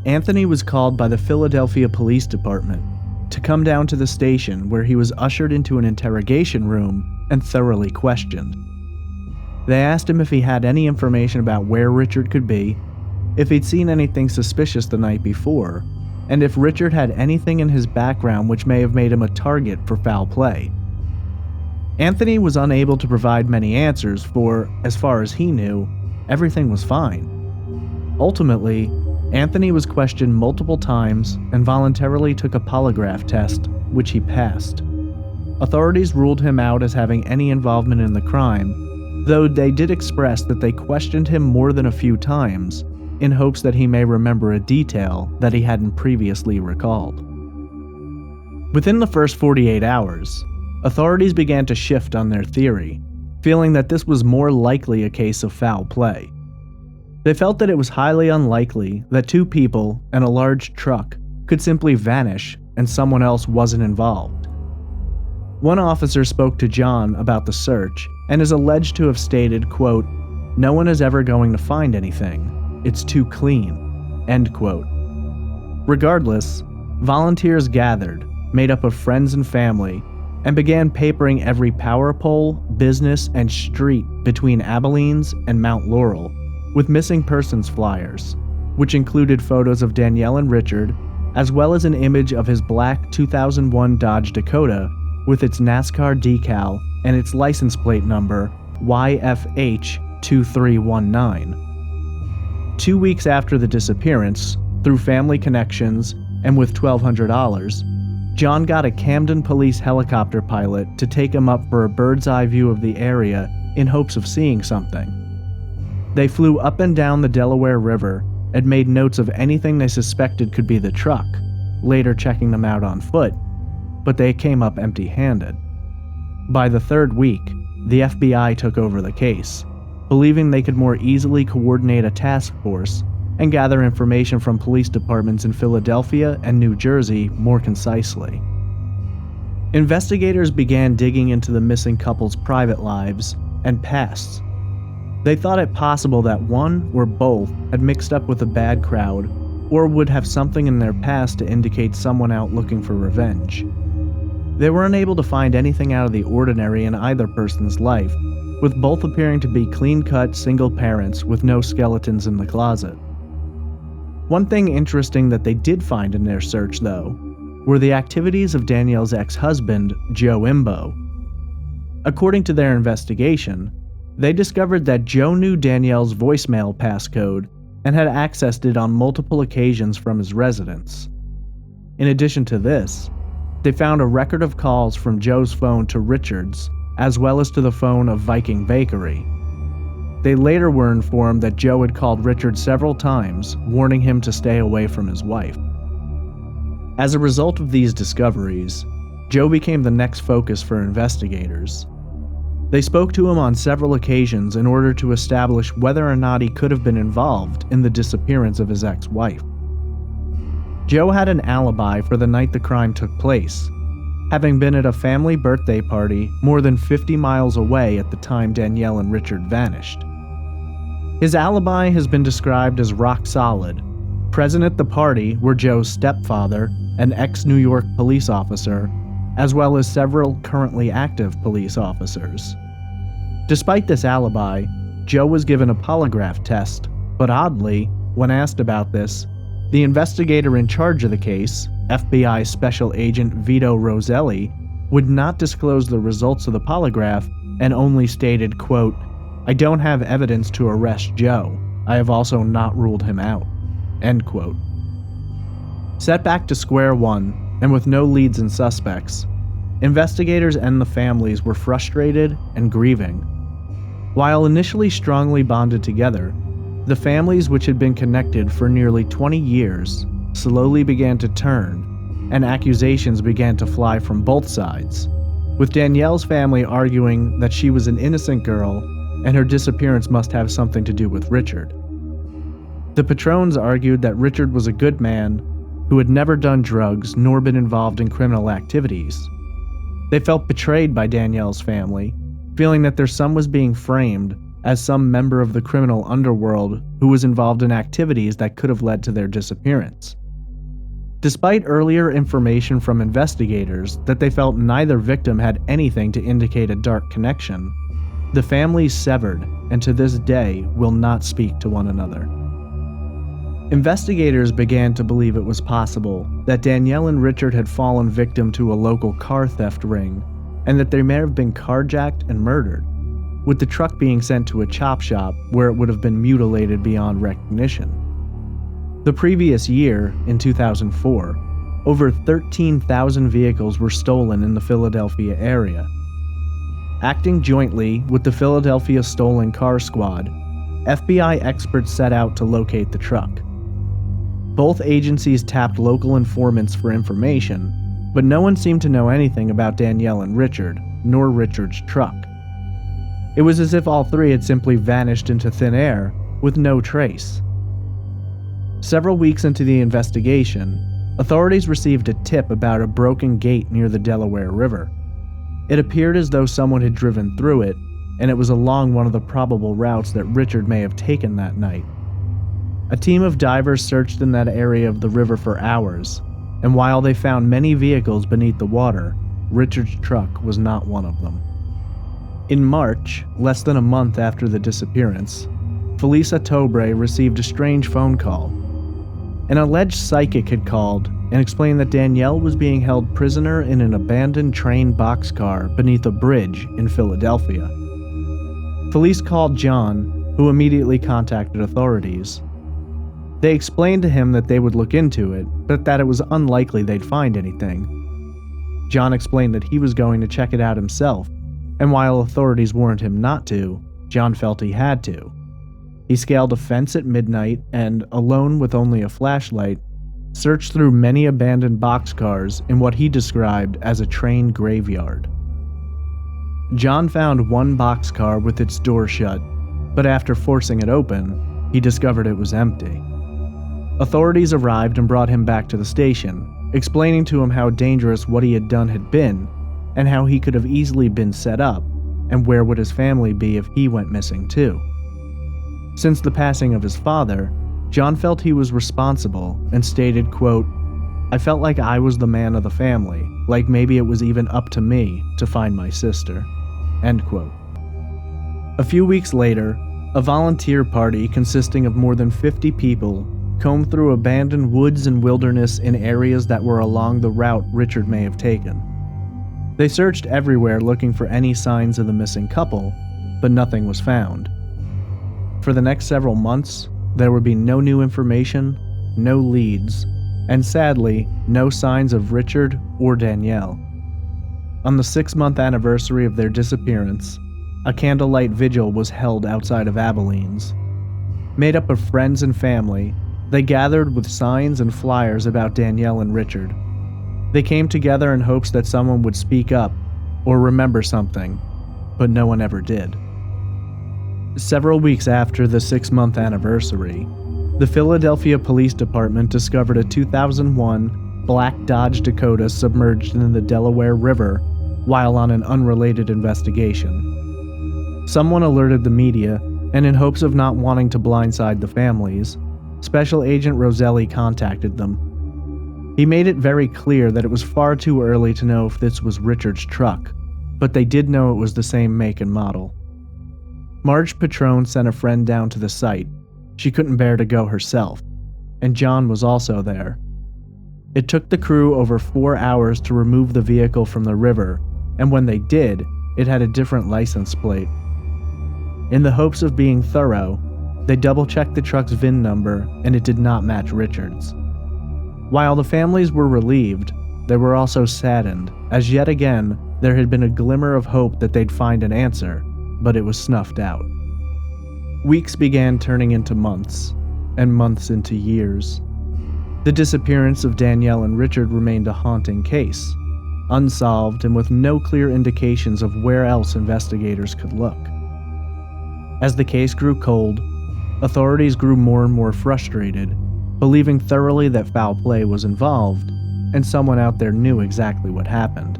Speaker 1: Anthony was called by the Philadelphia Police Department to come down to the station, where he was ushered into an interrogation room and thoroughly questioned. They asked him if he had any information about where Richard could be, if he'd seen anything suspicious the night before, and if Richard had anything in his background which may have made him a target for foul play. Anthony was unable to provide many answers, for, as far as he knew, everything was fine. Ultimately, Anthony was questioned multiple times and voluntarily took a polygraph test, which he passed. Authorities ruled him out as having any involvement in the crime, though they did express that they questioned him more than a few times in hopes that he may remember a detail that he hadn't previously recalled. Within the first 48 hours, authorities began to shift on their theory, feeling that this was more likely a case of foul play. They felt that it was highly unlikely that two people and a large truck could simply vanish and someone else wasn't involved. One officer spoke to John about the search and is alleged to have stated, quote, "No one is ever going to find anything. It's too clean," end quote. Regardless, volunteers gathered, made up of friends and family, and began papering every power pole, business, and street between Abilene's and Mount Laurel with missing persons flyers, which included photos of Danielle and Richard, as well as an image of his black 2001 Dodge Dakota with its NASCAR decal and its license plate number YFH2319. 2 weeks after the disappearance, through family connections and with $1,200, John got a Camden police helicopter pilot to take him up for a bird's eye view of the area in hopes of seeing something. They flew up and down the Delaware River and made notes of anything they suspected could be the truck, later checking them out on foot, but they came up empty-handed. By the third week, the FBI took over the case, believing they could more easily coordinate a task force and gather information from police departments in Philadelphia and New Jersey more concisely. Investigators began digging into the missing couple's private lives and pasts. They thought it possible that one or both had mixed up with a bad crowd or would have something in their past to indicate someone out looking for revenge. They were unable to find anything out of the ordinary in either person's life, with both appearing to be clean-cut single parents with no skeletons in the closet. One thing interesting that they did find in their search, though, were the activities of Danielle's ex-husband, Joe Imbo. According to their investigation, they discovered that Joe knew Danielle's voicemail passcode and had accessed it on multiple occasions from his residence. In addition to this, they found a record of calls from Joe's phone to Richard's, as well as to the phone of Viking Bakery. They later were informed that Joe had called Richard several times, warning him to stay away from his wife. As a result of these discoveries, Joe became the next focus for investigators. They spoke to him on several occasions in order to establish whether or not he could have been involved in the disappearance of his ex-wife. Joe had an alibi for the night the crime took place, having been at a family birthday party more than 50 miles away at the time Danielle and Richard vanished. His alibi has been described as rock solid. Present at the party were Joe's stepfather, an ex-New York police officer, as well as several currently active police officers. Despite this alibi, Joe was given a polygraph test, but oddly, when asked about this, the investigator in charge of the case, FBI Special Agent Vito Roselli, would not disclose the results of the polygraph and only stated, quote, "I don't have evidence to arrest Joe. I have also not ruled him out," end quote. Set back to square one, and with no leads and suspects, investigators and the families were frustrated and grieving. While initially strongly bonded together, the families, which had been connected for nearly 20 years, slowly began to turn, and accusations began to fly from both sides, with Danielle's family arguing that she was an innocent girl and her disappearance must have something to do with Richard. The Petrones argued that Richard was a good man who had never done drugs nor been involved in criminal activities. They felt betrayed by Danielle's family, feeling that their son was being framed as some member of the criminal underworld who was involved in activities that could have led to their disappearance. Despite earlier information from investigators that they felt neither victim had anything to indicate a dark connection, the families severed and to this day will not speak to one another. Investigators began to believe it was possible that Danielle and Richard had fallen victim to a local car theft ring, and that they may have been carjacked and murdered, with the truck being sent to a chop shop where it would have been mutilated beyond recognition. The previous year, in 2004, over 13,000 vehicles were stolen in the Philadelphia area. Acting jointly with the Philadelphia Stolen Car Squad, FBI experts set out to locate the truck. Both agencies tapped local informants for information, but no one seemed to know anything about Danielle and Richard, nor Richard's truck. It was as if all three had simply vanished into thin air, with no trace. Several weeks into the investigation, authorities received a tip about a broken gate near the Delaware River. It appeared as though someone had driven through it, and it was along one of the probable routes that Richard may have taken that night. A team of divers searched in that area of the river for hours, and while they found many vehicles beneath the water, Richard's truck was not one of them. In March, less than a month after the disappearance, Felisa Tobre received a strange phone call. An alleged psychic had called and explained that Danielle was being held prisoner in an abandoned train boxcar beneath a bridge in Philadelphia. Police called John, who immediately contacted authorities. They explained to him that they would look into it, but that it was unlikely they'd find anything. John explained that he was going to check it out himself, and while authorities warned him not to, John felt he had to. He scaled a fence at midnight and, alone with only a flashlight, searched through many abandoned boxcars in what he described as a train graveyard. John found one boxcar with its door shut, but after forcing it open, he discovered it was empty. Authorities arrived and brought him back to the station, explaining to him how dangerous what he had done had been, and how he could have easily been set up, and where would his family be if he went missing too. Since the passing of his father, John felt he was responsible and stated, quote, "I felt like I was the man of the family, like maybe it was even up to me to find my sister." End quote. A few weeks later, a volunteer party consisting of more than 50 people combed through abandoned woods and wilderness in areas that were along the route Richard may have taken. They searched everywhere looking for any signs of the missing couple, but nothing was found. For the next several months, there would be no new information, no leads, and sadly, no signs of Richard or Danielle. On the 6-month anniversary of their disappearance, a candlelight vigil was held outside of Abilene's. Made up of friends and family, they gathered with signs and flyers about Danielle and Richard. They came together in hopes that someone would speak up or remember something, but no one ever did. Several weeks after the 6-month anniversary, the Philadelphia Police Department discovered a 2001 black Dodge Dakota submerged in the Delaware River while on an unrelated investigation. Someone alerted the media, and in hopes of not wanting to blindside the families, Special Agent Roselli contacted them. He made it very clear that it was far too early to know if this was Richard's truck, but they did know it was the same make and model. Marge Petrone sent a friend down to the site. She couldn't bear to go herself, and John was also there. It took the crew over 4 hours to remove the vehicle from the river, and when they did, it had a different license plate. In the hopes of being thorough, they double-checked the truck's VIN number, and it did not match Richard's. While the families were relieved, they were also saddened, as yet again, there had been a glimmer of hope that they'd find an answer, but it was snuffed out. Weeks began turning into months, and months into years. The disappearance of Danielle and Richard remained a haunting case, unsolved and with no clear indications of where else investigators could look. As the case grew cold, authorities grew more and more frustrated, believing thoroughly that foul play was involved and someone out there knew exactly what happened.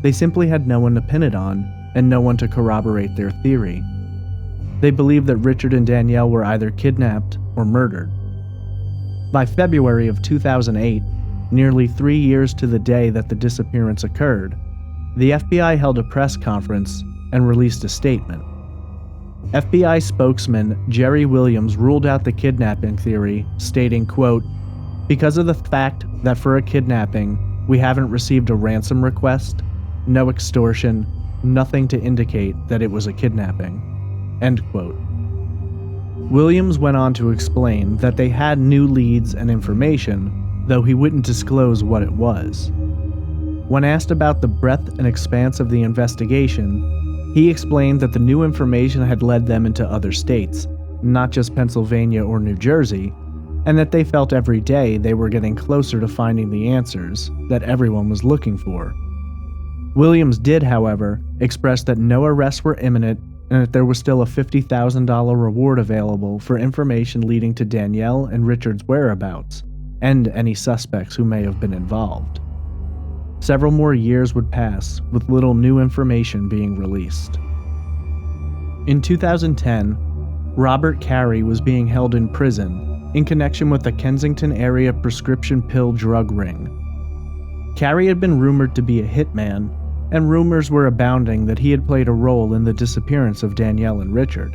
Speaker 1: They simply had no one to pin it on and no one to corroborate their theory. They believed that Richard and Danielle were either kidnapped or murdered. By February of 2008, nearly 3 years to the day that the disappearance occurred, the FBI held a press conference and released a statement. FBI spokesman Jerry Williams ruled out the kidnapping theory, stating, quote, "Because of the fact that for a kidnapping, we haven't received a ransom request, no extortion, nothing to indicate that it was a kidnapping." End quote. Williams went on to explain that they had new leads and information, though he wouldn't disclose what it was. When asked about the breadth and expanse of the investigation, he explained that the new information had led them into other states, not just Pennsylvania or New Jersey, and that they felt every day they were getting closer to finding the answers that everyone was looking for. Williams did, however, express that no arrests were imminent and that there was still a $50,000 reward available for information leading to Danielle and Richard's whereabouts, and any suspects who may have been involved. Several more years would pass, with little new information being released. In 2010, Robert Carey was being held in prison in connection with the Kensington area prescription pill drug ring. Carey had been rumored to be a hitman, and rumors were abounding that he had played a role in the disappearance of Danielle and Richard.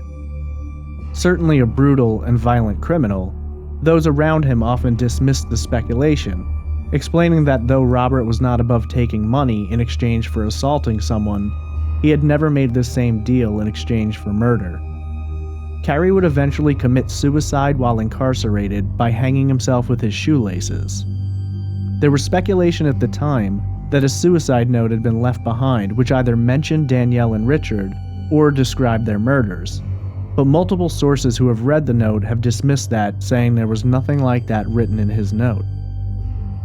Speaker 1: Certainly a brutal and violent criminal, those around him often dismissed the speculation, explaining that though Robert was not above taking money in exchange for assaulting someone, he had never made the same deal in exchange for murder. Carey would eventually commit suicide while incarcerated by hanging himself with his shoelaces. There was speculation at the time that a suicide note had been left behind which either mentioned Danielle and Richard or described their murders, but multiple sources who have read the note have dismissed that, saying there was nothing like that written in his note.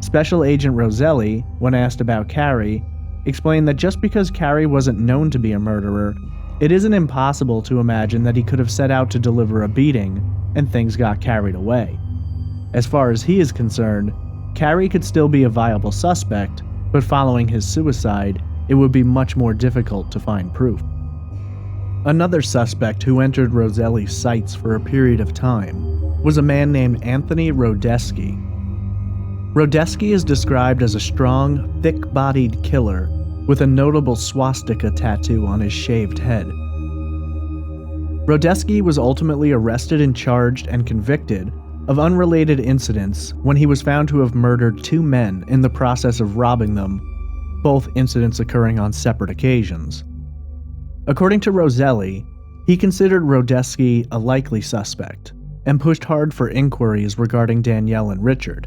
Speaker 1: Special Agent Roselli, when asked about Carey, explained that just because Carey wasn't known to be a murderer, it isn't impossible to imagine that he could have set out to deliver a beating and things got carried away. As far as he is concerned, Carey could still be a viable suspect, but following his suicide, it would be much more difficult to find proof. Another suspect who entered Roselli's sights for a period of time was a man named Anthony Rodesky. Rodesky is described as a strong, thick-bodied killer with a notable swastika tattoo on his shaved head. Rodesky was ultimately arrested and charged and convicted of unrelated incidents when he was found to have murdered 2 men in the process of robbing them, both incidents occurring on separate occasions. According to Roselli, he considered Rodesky a likely suspect and pushed hard for inquiries regarding Danielle and Richard.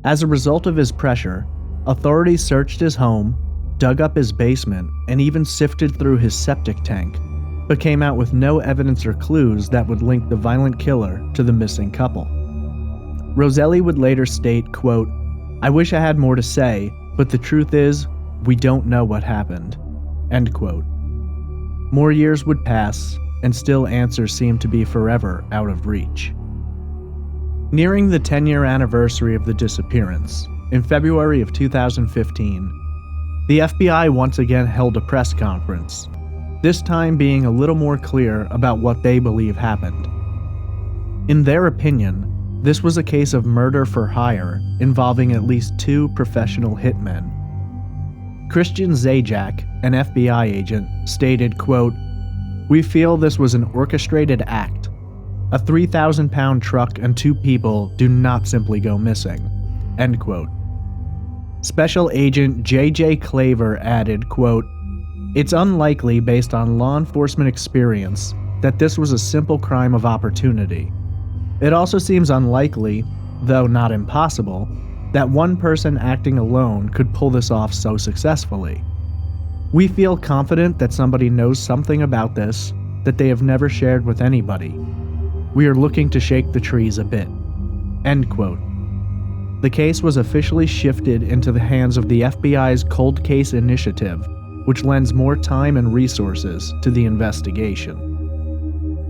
Speaker 1: As a result of his pressure, authorities searched his home, dug up his basement, and even sifted through his septic tank, but came out with no evidence or clues that would link the violent killer to the missing couple. Roselli would later state, quote, "I wish I had more to say, but the truth is, we don't know what happened." End quote. More years would pass, and still answers seemed to be forever out of reach. Nearing the 10-year anniversary of the disappearance, in February of 2015, the FBI once again held a press conference, this time being a little more clear about what they believe happened. In their opinion, this was a case of murder for hire involving at least 2 professional hitmen. Christian Zajac, an FBI agent, stated, quote, "We feel this was an orchestrated act. A 3,000-pound truck and 2 people do not simply go missing." End quote. Special Agent J.J. Claver added, quote, "It's unlikely based on law enforcement experience that this was a simple crime of opportunity. It also seems unlikely, though not impossible, that one person acting alone could pull this off so successfully. We feel confident that somebody knows something about this that they have never shared with anybody. We are looking to shake the trees a bit." End quote. The case was officially shifted into the hands of the FBI's Cold Case Initiative, which lends more time and resources to the investigation.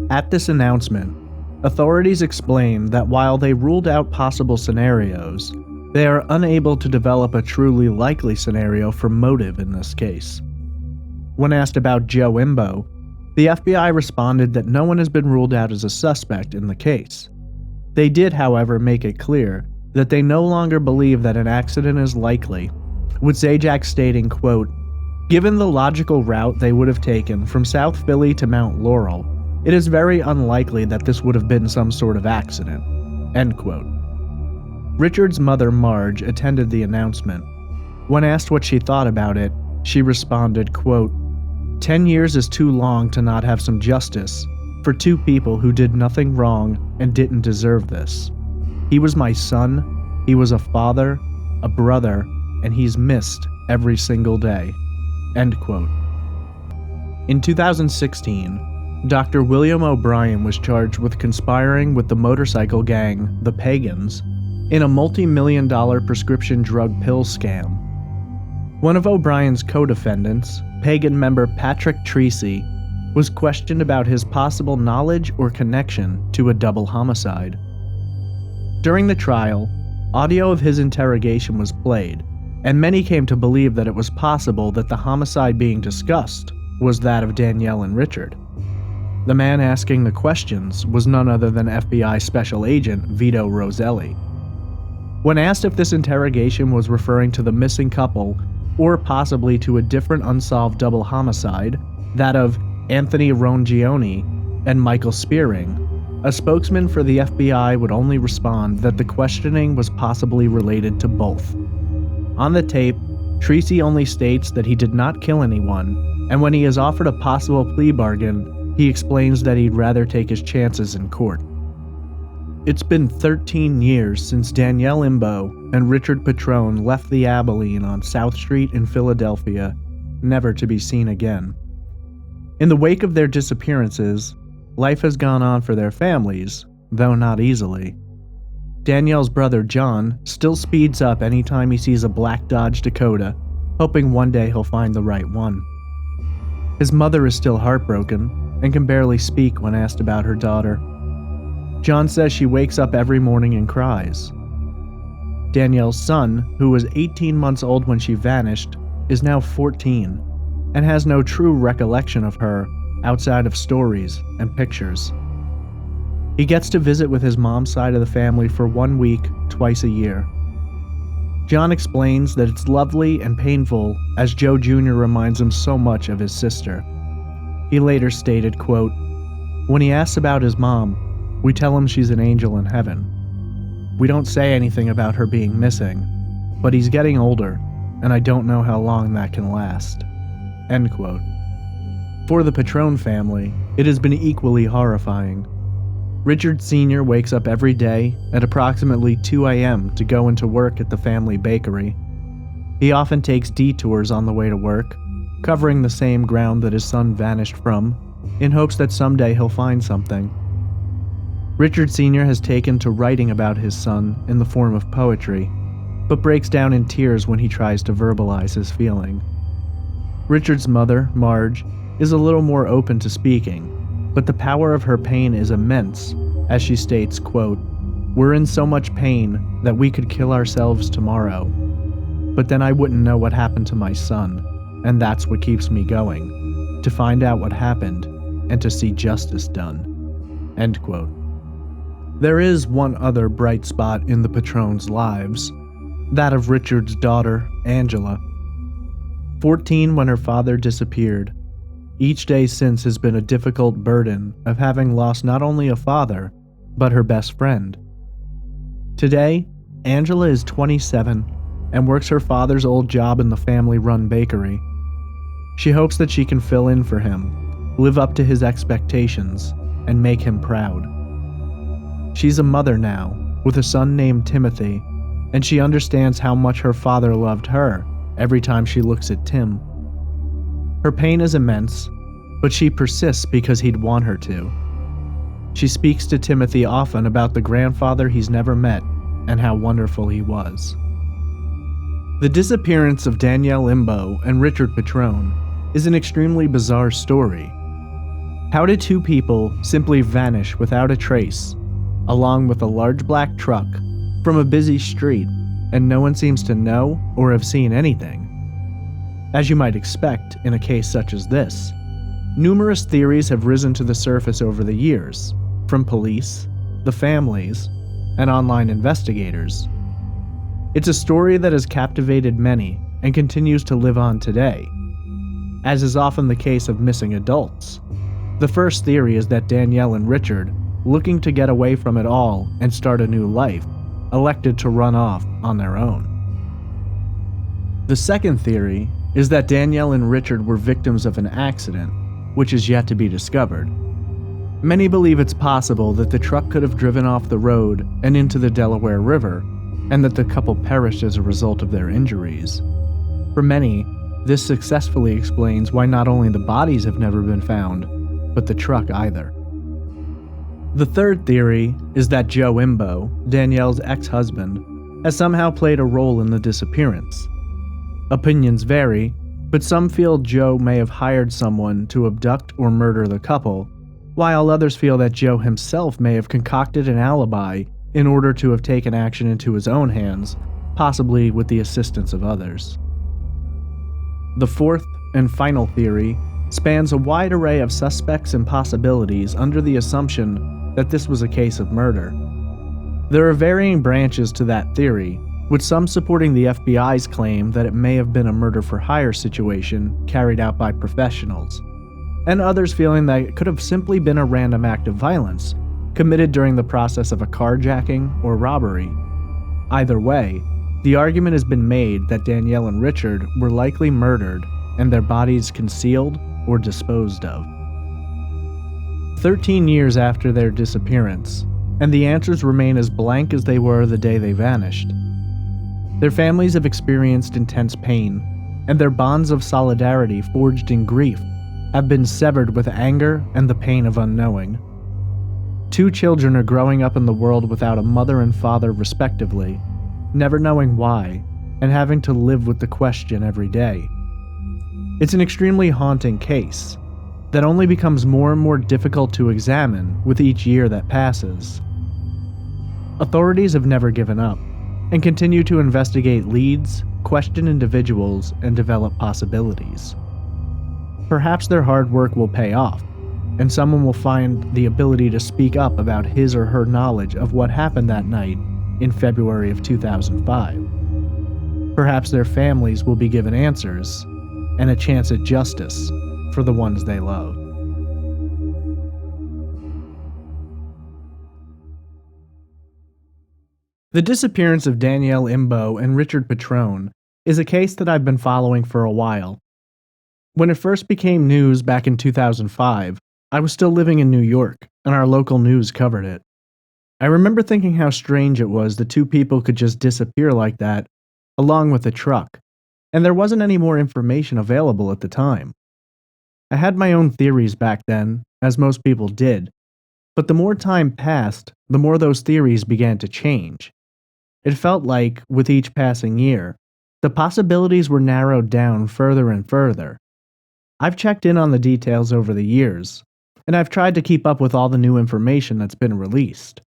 Speaker 1: At this announcement, authorities explained that while they ruled out possible scenarios, they are unable to develop a truly likely scenario for motive in this case. When asked about Joe Imbo, the FBI responded that no one has been ruled out as a suspect in the case. They did, however, make it clear that they no longer believe that an accident is likely, with Zajac stating, quote, "Given the logical route they would have taken from South Philly to Mount Laurel, it is very unlikely that this would have been some sort of accident." End quote. Richard's mother, Marge, attended the announcement. When asked what she thought about it, she responded, quote, 10 years is too long to not have some justice for two people who did nothing wrong and didn't deserve this. He was my son, he was a father, a brother, and he's missed every single day." End quote. In 2016, Dr. William O'Brien was charged with conspiring with the motorcycle gang, the Pagans, in a multi-million-dollar prescription drug pill scam. One of O'Brien's co-defendants, Pagan member Patrick Tracy, was questioned about his possible knowledge or connection to a double homicide. During the trial, audio of his interrogation was played, and many came to believe that it was possible that the homicide being discussed was that of Danielle and Richard. The man asking the questions was none other than FBI Special Agent Vito Roselli. When asked if this interrogation was referring to the missing couple or possibly to a different unsolved double homicide, that of Anthony Rongione and Michael Spearing, a spokesman for the FBI would only respond that the questioning was possibly related to both. On the tape, Tracy only states that he did not kill anyone, and when he is offered a possible plea bargain, he explains that he'd rather take his chances in court. It's been 13 years since Danielle Imbo and Richard Petrone left the Abilene on South Street in Philadelphia, never to be seen again. In the wake of their disappearances, life has gone on for their families, though not easily. Danielle's brother John still speeds up anytime he sees a black Dodge Dakota, hoping one day he'll find the right one. His mother is still heartbroken and can barely speak when asked about her daughter. John says she wakes up every morning and cries. Danielle's son, who was 18 months old when she vanished, is now 14 and has no true recollection of her outside of stories and pictures. He gets to visit with his mom's side of the family for 1 week, twice a year. John explains that it's lovely and painful as Joe Jr. reminds him so much of his sister. He later stated, quote, "When he asks about his mom, we tell him she's an angel in heaven. We don't say anything about her being missing, but he's getting older, and I don't know how long that can last." End quote. For the Petrone family, it has been equally horrifying. Richard Sr. wakes up every day at approximately 2 a.m. to go into work at the family bakery. He often takes detours on the way to work, covering the same ground that his son vanished from, in hopes that someday he'll find something. Richard Sr. has taken to writing about his son in the form of poetry, but breaks down in tears when he tries to verbalize his feeling. Richard's mother, Marge, is a little more open to speaking, but the power of her pain is immense, as she states, quote, "We're in so much pain that we could kill ourselves tomorrow. But then I wouldn't know what happened to my son, and that's what keeps me going, to find out what happened and to see justice done." End quote. There is one other bright spot in the Petrones' lives, that of Richard's daughter, Angela. 14 when her father disappeared. Each day since has been a difficult burden of having lost not only a father, but her best friend. Today, Angela is 27 and works her father's old job in the family-run bakery. She hopes that she can fill in for him, live up to his expectations, and make him proud. She's a mother now, with a son named Timothy, and she understands how much her father loved her every time she looks at Tim. Her pain is immense, but she persists because he'd want her to. She speaks to Timothy often about the grandfather he's never met and how wonderful he was. The disappearance of Danielle Imbo and Richard Petrone is an extremely bizarre story. How did two people simply vanish without a trace, along with a large black truck, from a busy street, and no one seems to know or have seen anything? As you might expect in a case such as this, numerous theories have risen to the surface over the years, from police, the families, and online investigators. It's a story that has captivated many and continues to live on today. As is often the case of missing adults, the first theory is that Danielle and Richard, looking to get away from it all and start a new life, elected to run off on their own. The second theory is that Danielle and Richard were victims of an accident, which is yet to be discovered. Many believe it's possible that the truck could have driven off the road and into the Delaware River, and that the couple perished as a result of their injuries. For many, this successfully explains why not only the bodies have never been found, but the truck either. The third theory is that Joe Imbo, Danielle's ex-husband, has somehow played a role in the disappearance. Opinions vary, but some feel Joe may have hired someone to abduct or murder the couple, while others feel that Joe himself may have concocted an alibi in order to have taken action into his own hands, possibly with the assistance of others. The fourth and final theory spans a wide array of suspects and possibilities under the assumption that this was a case of murder. There are varying branches to that theory, with some supporting the FBI's claim that it may have been a murder-for-hire situation carried out by professionals, and others feeling that it could have simply been a random act of violence committed during the process of a carjacking or robbery. Either way, the argument has been made that Danielle and Richard were likely murdered and their bodies concealed or disposed of. 13 years after their disappearance, and the answers remain as blank as they were the day they vanished. Their families have experienced intense pain, and their bonds of solidarity forged in grief have been severed with anger and the pain of unknowing. Two children are growing up in the world without a mother and father respectively, never knowing why, and having to live with the question every day. It's an extremely haunting case that only becomes more and more difficult to examine with each year that passes. Authorities have never given up and continue to investigate leads, question individuals, and develop possibilities. Perhaps their hard work will pay off, and someone will find the ability to speak up about his or her knowledge of what happened that night in February of 2005. Perhaps their families will be given answers and a chance at justice for the ones they love. The disappearance of Danielle Imbo and Richard Petrone is a case that I've been following for a while. When it first became news back in 2005, I was still living in New York, and our local news covered it. I remember thinking how strange it was that two people could just disappear like that, along with a truck, and there wasn't any more information available at the time. I had my own theories back then, as most people did, but the more time passed, the more those theories began to change. It felt like, with each passing year, the possibilities were narrowed down further and further. I've checked in on the details over the years, and I've tried to keep up with all the new information that's been released.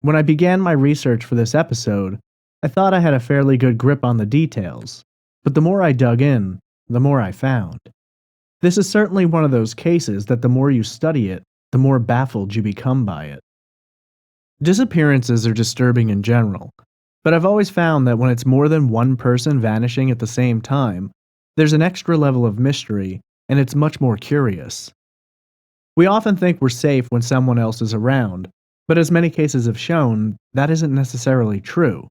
Speaker 1: When I began my research for this episode, I thought I had a fairly good grip on the details, but the more I dug in, the more I found. This is certainly one of those cases that the more you study it, the more baffled you become by it. Disappearances are disturbing in general, but I've always found that when it's more than one person vanishing at the same time, there's an extra level of mystery, and it's much more curious. We often think we're safe when someone else is around, but as many cases have shown, that isn't necessarily true.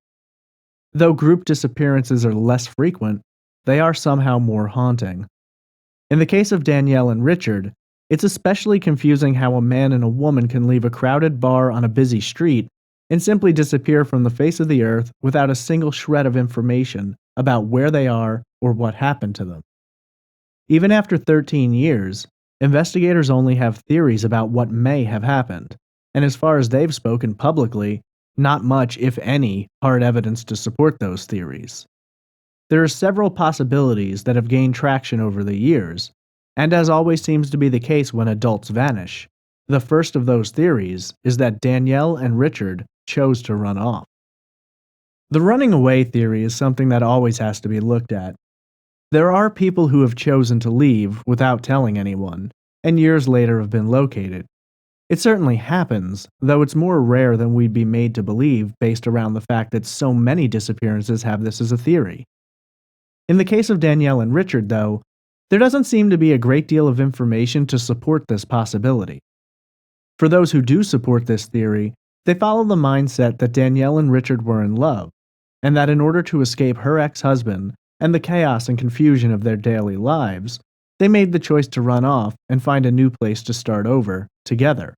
Speaker 1: Though group disappearances are less frequent, they are somehow more haunting. In the case of Danielle and Richard, it's especially confusing how a man and a woman can leave a crowded bar on a busy street and simply disappear from the face of the earth without a single shred of information about where they are or what happened to them. Even after 13 years, investigators only have theories about what may have happened, and as far as they've spoken publicly, not much, if any, hard evidence to support those theories. There are several possibilities that have gained traction over the years, And as always seems to be the case when adults vanish, the first of those theories is that Danielle and Richard chose to run off. The running away theory is something that always has to be looked at. There are people who have chosen to leave without telling anyone, and years later have been located. It certainly happens, though it's more rare than we'd be made to believe based around the fact that so many disappearances have this as a theory. In the case of Danielle and Richard, though, there doesn't seem to be a great deal of information to support this possibility. For those who do support this theory, they follow the mindset that Danielle and Richard were in love, and that in order to escape her ex-husband and the chaos and confusion of their daily lives, they made the choice to run off and find a new place to start over, together.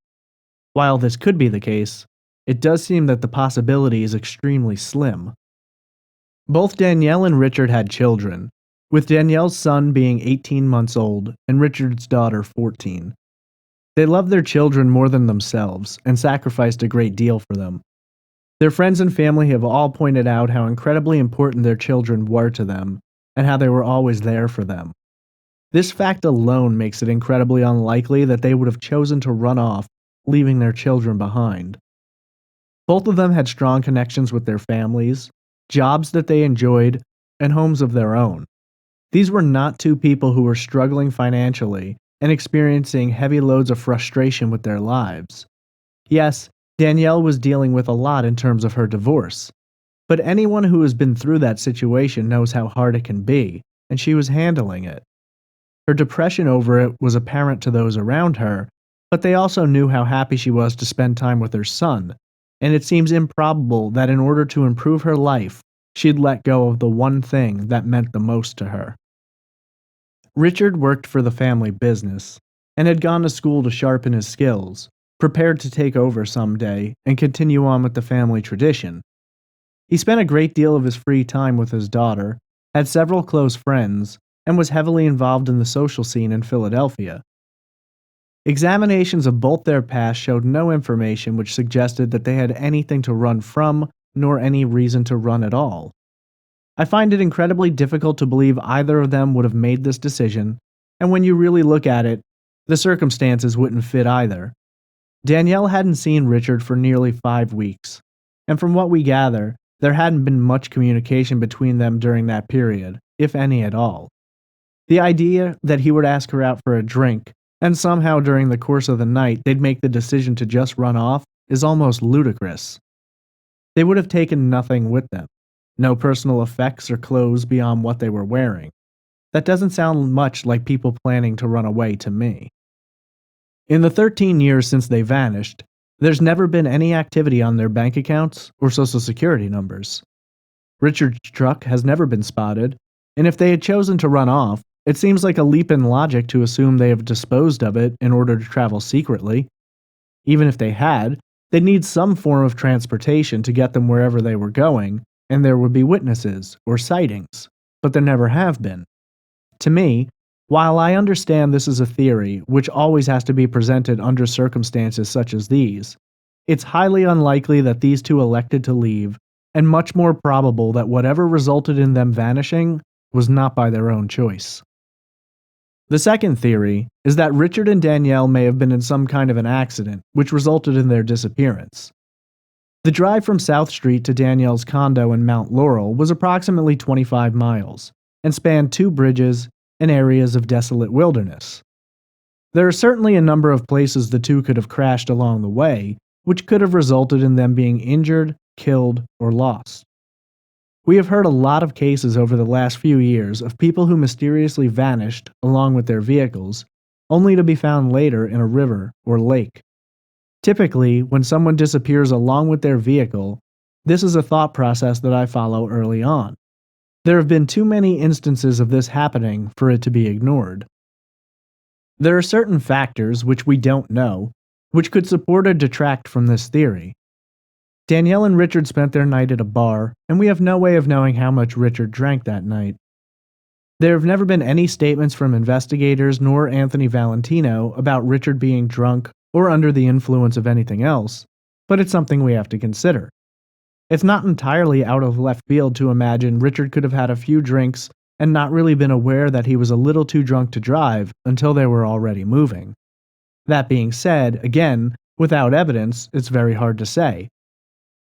Speaker 1: While this could be the case, it does seem that the possibility is extremely slim. Both Danielle and Richard had children, with Danielle's son being 18 months old and Richard's daughter 14. They loved their children more than themselves and sacrificed a great deal for them. Their friends and family have all pointed out how incredibly important their children were to them and how they were always there for them. This fact alone makes it incredibly unlikely that they would have chosen to run off, leaving their children behind. Both of them had strong connections with their families, jobs that they enjoyed, and homes of their own. These were not two people who were struggling financially and experiencing heavy loads of frustration with their lives. Yes, Danielle was dealing with a lot in terms of her divorce, but anyone who has been through that situation knows how hard it can be, and she was handling it. Her depression over it was apparent to those around her, but they also knew how happy she was to spend time with her son, and it seems improbable that in order to improve her life, she'd let go of the one thing that meant the most to her. Richard worked for the family business, and had gone to school to sharpen his skills, prepared to take over someday and continue on with the family tradition. He spent a great deal of his free time with his daughter, had several close friends, and was heavily involved in the social scene in Philadelphia. Examinations of both their past showed no information which suggested that they had anything to run from, nor any reason to run at all. I find it incredibly difficult to believe either of them would have made this decision, and when you really look at it, the circumstances wouldn't fit either. Danielle hadn't seen Richard for nearly 5 weeks, and from what we gather, there hadn't been much communication between them during that period, if any at all. The idea that he would ask her out for a drink, and somehow during the course of the night they'd make the decision to just run off, is almost ludicrous. They would have taken nothing with them. No personal effects or clothes beyond what they were wearing. That doesn't sound much like people planning to run away to me. In the 13 years since they vanished, there's never been any activity on their bank accounts or social security numbers. Richard's truck has never been spotted, and if they had chosen to run off, it seems like a leap in logic to assume they have disposed of it in order to travel secretly. Even if they had, they'd need some form of transportation to get them wherever they were going, and there would be witnesses or sightings, but there never have been. To me, while I understand this is a theory which always has to be presented under circumstances such as these, it's highly unlikely that these two elected to leave, and much more probable that whatever resulted in them vanishing was not by their own choice. The second theory is that Richard and Danielle may have been in some kind of an accident which resulted in their disappearance. The drive from South Street to Danielle's condo in Mount Laurel was approximately 25 miles, and spanned 2 bridges and areas of desolate wilderness. There are certainly a number of places the two could have crashed along the way, which could have resulted in them being injured, killed, or lost. We have heard a lot of cases over the last few years of people who mysteriously vanished along with their vehicles, only to be found later in a river or lake. Typically, when someone disappears along with their vehicle, this is a thought process that I follow early on. There have been too many instances of this happening for it to be ignored. There are certain factors which we don't know, which could support or detract from this theory. Danielle and Richard spent their night at a bar, and we have no way of knowing how much Richard drank that night. There have never been any statements from investigators nor Anthony Valentino about Richard being drunk or under the influence of anything else, but it's something we have to consider. It's not entirely out of left field to imagine Richard could have had a few drinks and not really been aware that he was a little too drunk to drive until they were already moving. That being said, again, without evidence, it's very hard to say.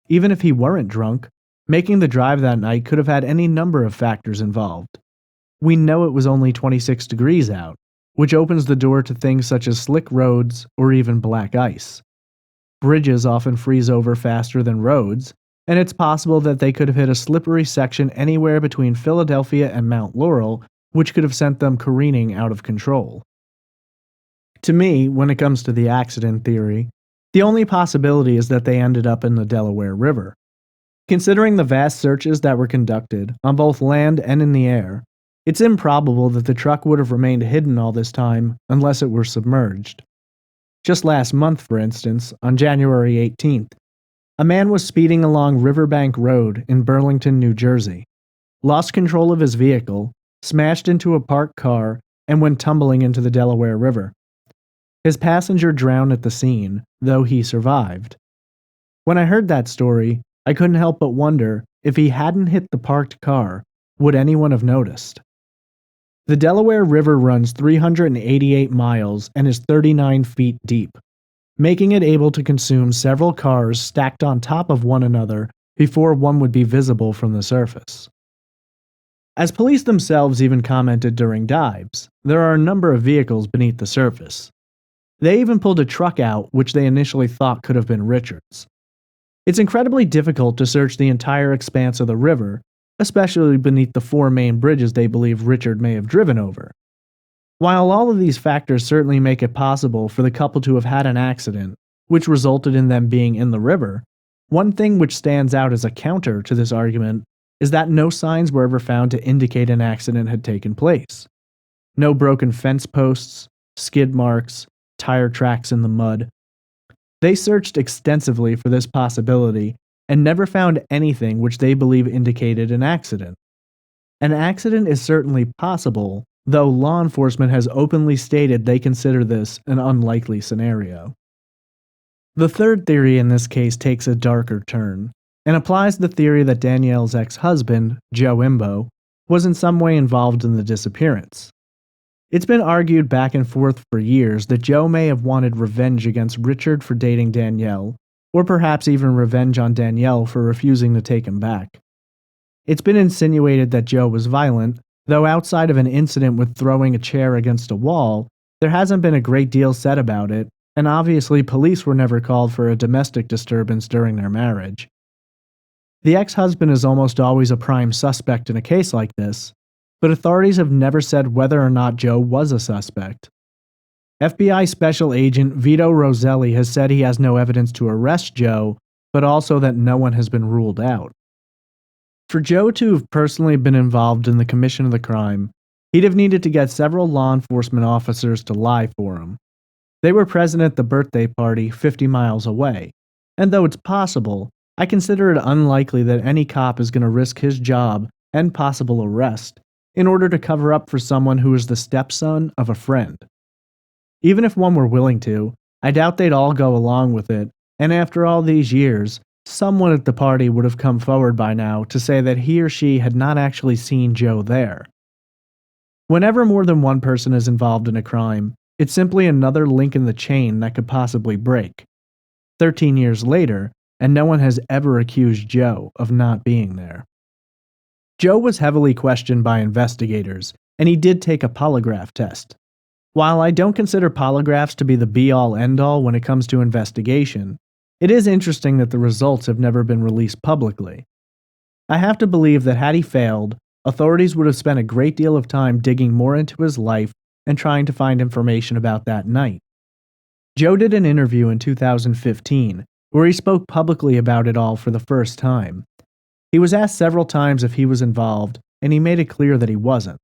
Speaker 1: Even if he weren't drunk, making the drive that night could have had any number of factors involved. We know it was only 26 degrees out, which opens the door to things such as slick roads or even black ice. Bridges often freeze over faster than roads, and it's possible that they could have hit a slippery section anywhere between Philadelphia and Mount Laurel, which could have sent them careening out of control. To me, when it comes to the accident theory, the only possibility is that they ended up in the Delaware River. Considering the vast searches that were conducted, on both land and in the air, it's improbable that the truck would have remained hidden all this time unless it were submerged. Just last month, for instance, on January 18th, a man was speeding along Riverbank Road in Burlington, New Jersey, lost control of his vehicle, smashed into a parked car, and went tumbling into the Delaware River. His passenger drowned at the scene, though he survived. When I heard that story, I couldn't help but wonder if he hadn't hit the parked car, would anyone have noticed? The Delaware River runs 388 miles and is 39 feet deep, making it able to consume several cars stacked on top of one another before one would be visible from the surface. As police themselves even commented during dives, there are a number of vehicles beneath the surface. They even pulled a truck out which they initially thought could have been Richard's. It's incredibly difficult to search the entire expanse of the river, especially beneath the 4 main bridges they believe Richard may have driven over. While all of these factors certainly make it possible for the couple to have had an accident, which resulted in them being in the river, one thing which stands out as a counter to this argument is that no signs were ever found to indicate an accident had taken place. No broken fence posts, skid marks, tire tracks in the mud. They searched extensively for this possibility and never found anything which they believe indicated an accident. An accident is certainly possible, though law enforcement has openly stated they consider this an unlikely scenario. The third theory in this case takes a darker turn, and applies the theory that Danielle's ex-husband, Joe Imbo, was in some way involved in the disappearance. It's been argued back and forth for years that Joe may have wanted revenge against Richard for dating Danielle, or perhaps even revenge on Danielle for refusing to take him back. It's been insinuated that Joe was violent, though outside of an incident with throwing a chair against a wall, there hasn't been a great deal said about it, and obviously police were never called for a domestic disturbance during their marriage. The ex-husband is almost always a prime suspect in a case like this, but authorities have never said whether or not Joe was a suspect. FBI Special Agent Vito Roselli has said he has no evidence to arrest Joe, but also that no one has been ruled out. For Joe to have personally been involved in the commission of the crime, he'd have needed to get several law enforcement officers to lie for him. They were present at the birthday party 50 miles away, and though it's possible, I consider it unlikely that any cop is going to risk his job and possible arrest in order to cover up for someone who is the stepson of a friend. Even if one were willing to, I doubt they'd all go along with it, and after all these years, someone at the party would have come forward by now to say that he or she had not actually seen Joe there. Whenever more than one person is involved in a crime, it's simply another link in the chain that could possibly break. 13 years later, and no one has ever accused Joe of not being there. Joe was heavily questioned by investigators, and he did take a polygraph test. While I don't consider polygraphs to be the be-all end-all when it comes to investigation, it is interesting that the results have never been released publicly. I have to believe that had he failed, authorities would have spent a great deal of time digging more into his life and trying to find information about that night. Joe did an interview in 2015 where he spoke publicly about it all for the first time. He was asked several times if he was involved, and he made it clear that he wasn't.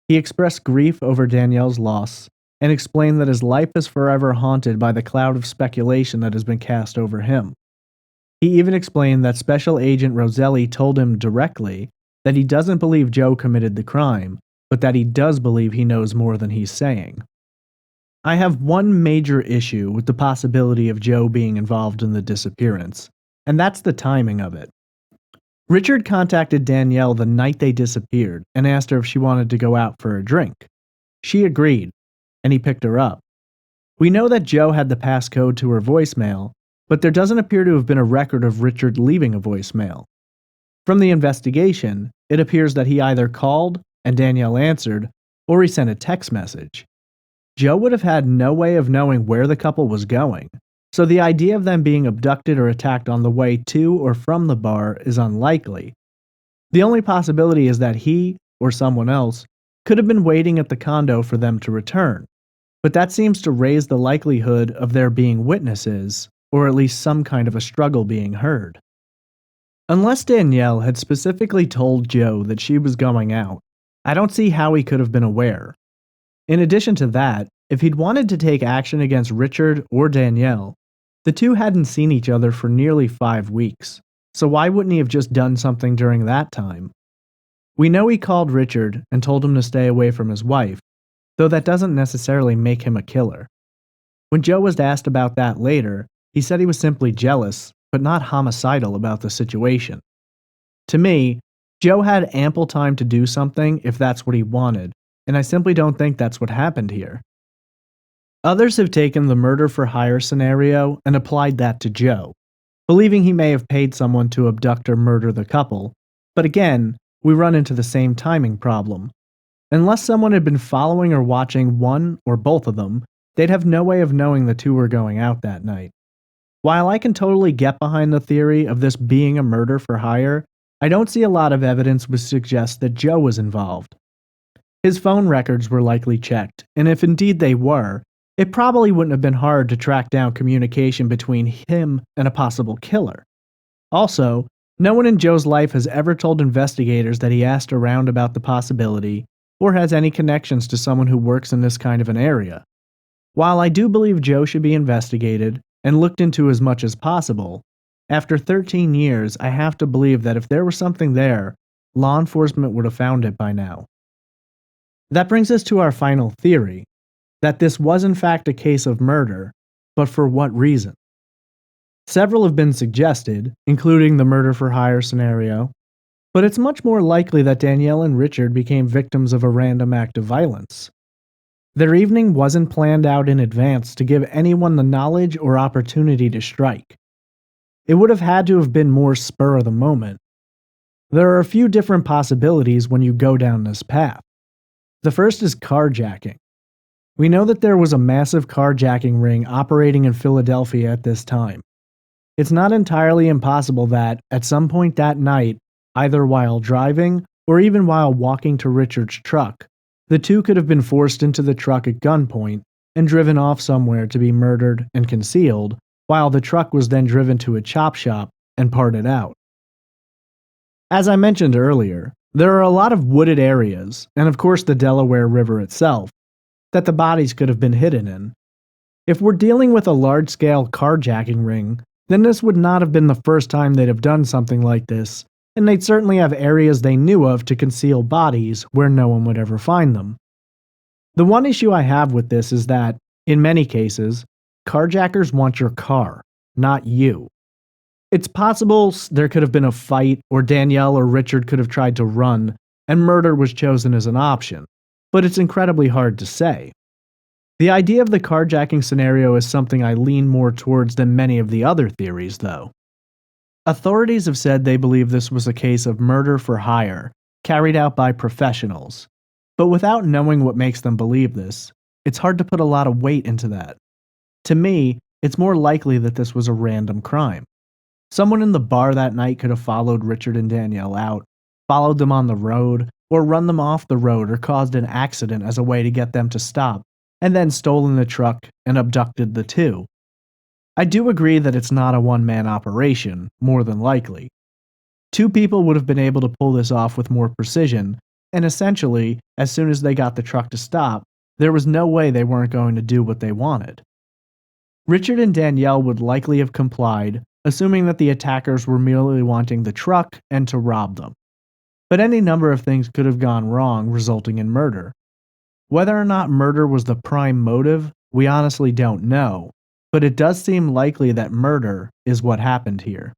Speaker 1: He expressed grief over Danielle's loss, and explained that his life is forever haunted by the cloud of speculation that has been cast over him. He even explained that Special Agent Roselli told him directly that he doesn't believe Joe committed the crime, but that he does believe he knows more than he's saying. I have one major issue with the possibility of Joe being involved in the disappearance, and that's the timing of it. Richard contacted Danielle the night they disappeared and asked her if she wanted to go out for a drink. She agreed, and he picked her up. We know that Joe had the passcode to her voicemail, but there doesn't appear to have been a record of Richard leaving a voicemail. From the investigation, it appears that he either called and Danielle answered, or he sent a text message. Joe would have had no way of knowing where the couple was going, so the idea of them being abducted or attacked on the way to or from the bar is unlikely. The only possibility is that he, or someone else, could have been waiting at the condo for them to return, but that seems to raise the likelihood of there being witnesses, or at least some kind of a struggle being heard. Unless Danielle had specifically told Joe that she was going out, I don't see how he could have been aware. In addition to that, if he'd wanted to take action against Richard or Danielle, the two hadn't seen each other for nearly 5 weeks, so why wouldn't he have just done something during that time? We know he called Richard and told him to stay away from his wife, though that doesn't necessarily make him a killer. When Joe was asked about that later, he said he was simply jealous, but not homicidal about the situation. To me, Joe had ample time to do something if that's what he wanted, and I simply don't think that's what happened here. Others have taken the murder for hire scenario and applied that to Joe, believing he may have paid someone to abduct or murder the couple, but again, we run into the same timing problem. Unless someone had been following or watching one or both of them, they'd have no way of knowing the two were going out that night. While I can totally get behind the theory of this being a murder for hire, I don't see a lot of evidence which suggests that Joe was involved. His phone records were likely checked, and if indeed they were, it probably wouldn't have been hard to track down communication between him and a possible killer. Also, no one in Joe's life has ever told investigators that he asked around about the possibility or has any connections to someone who works in this kind of an area. While I do believe Joe should be investigated and looked into as much as possible, after 13 years, I have to believe that if there was something there, law enforcement would have found it by now. That brings us to our final theory, that this was in fact a case of murder, but for what reason? Several have been suggested, including the murder for hire scenario, but it's much more likely that Danielle and Richard became victims of a random act of violence. Their evening wasn't planned out in advance to give anyone the knowledge or opportunity to strike. It would have had to have been more spur of the moment. There are a few different possibilities when you go down this path. The first is carjacking. We know that there was a massive carjacking ring operating in Philadelphia at this time. It's not entirely impossible that, at some point that night, either while driving or even while walking to Richard's truck, the two could have been forced into the truck at gunpoint and driven off somewhere to be murdered and concealed, while the truck was then driven to a chop shop and parted out. As I mentioned earlier, there are a lot of wooded areas, and of course the Delaware River itself, that the bodies could have been hidden in. If we're dealing with a large-scale carjacking ring, then this would not have been the first time they'd have done something like this, and they'd certainly have areas they knew of to conceal bodies where no one would ever find them. The one issue I have with this is that, in many cases, carjackers want your car, not you. It's possible there could have been a fight, or Danielle or Richard could have tried to run, and murder was chosen as an option, but it's incredibly hard to say. The idea of the carjacking scenario is something I lean more towards than many of the other theories, though. Authorities have said they believe this was a case of murder for hire, carried out by professionals, but without knowing what makes them believe this, it's hard to put a lot of weight into that. To me, it's more likely that this was a random crime. Someone in the bar that night could have followed Richard and Danielle out, followed them on the road, or run them off the road or caused an accident as a way to get them to stop, and then stolen the truck and abducted the two. I do agree that it's not a one-man operation, more than likely. Two people would have been able to pull this off with more precision, and essentially, as soon as they got the truck to stop, there was no way they weren't going to do what they wanted. Richard and Danielle would likely have complied, assuming that the attackers were merely wanting the truck and to rob them. But any number of things could have gone wrong, resulting in murder. Whether or not murder was the prime motive, we honestly don't know, but it does seem likely that murder is what happened here.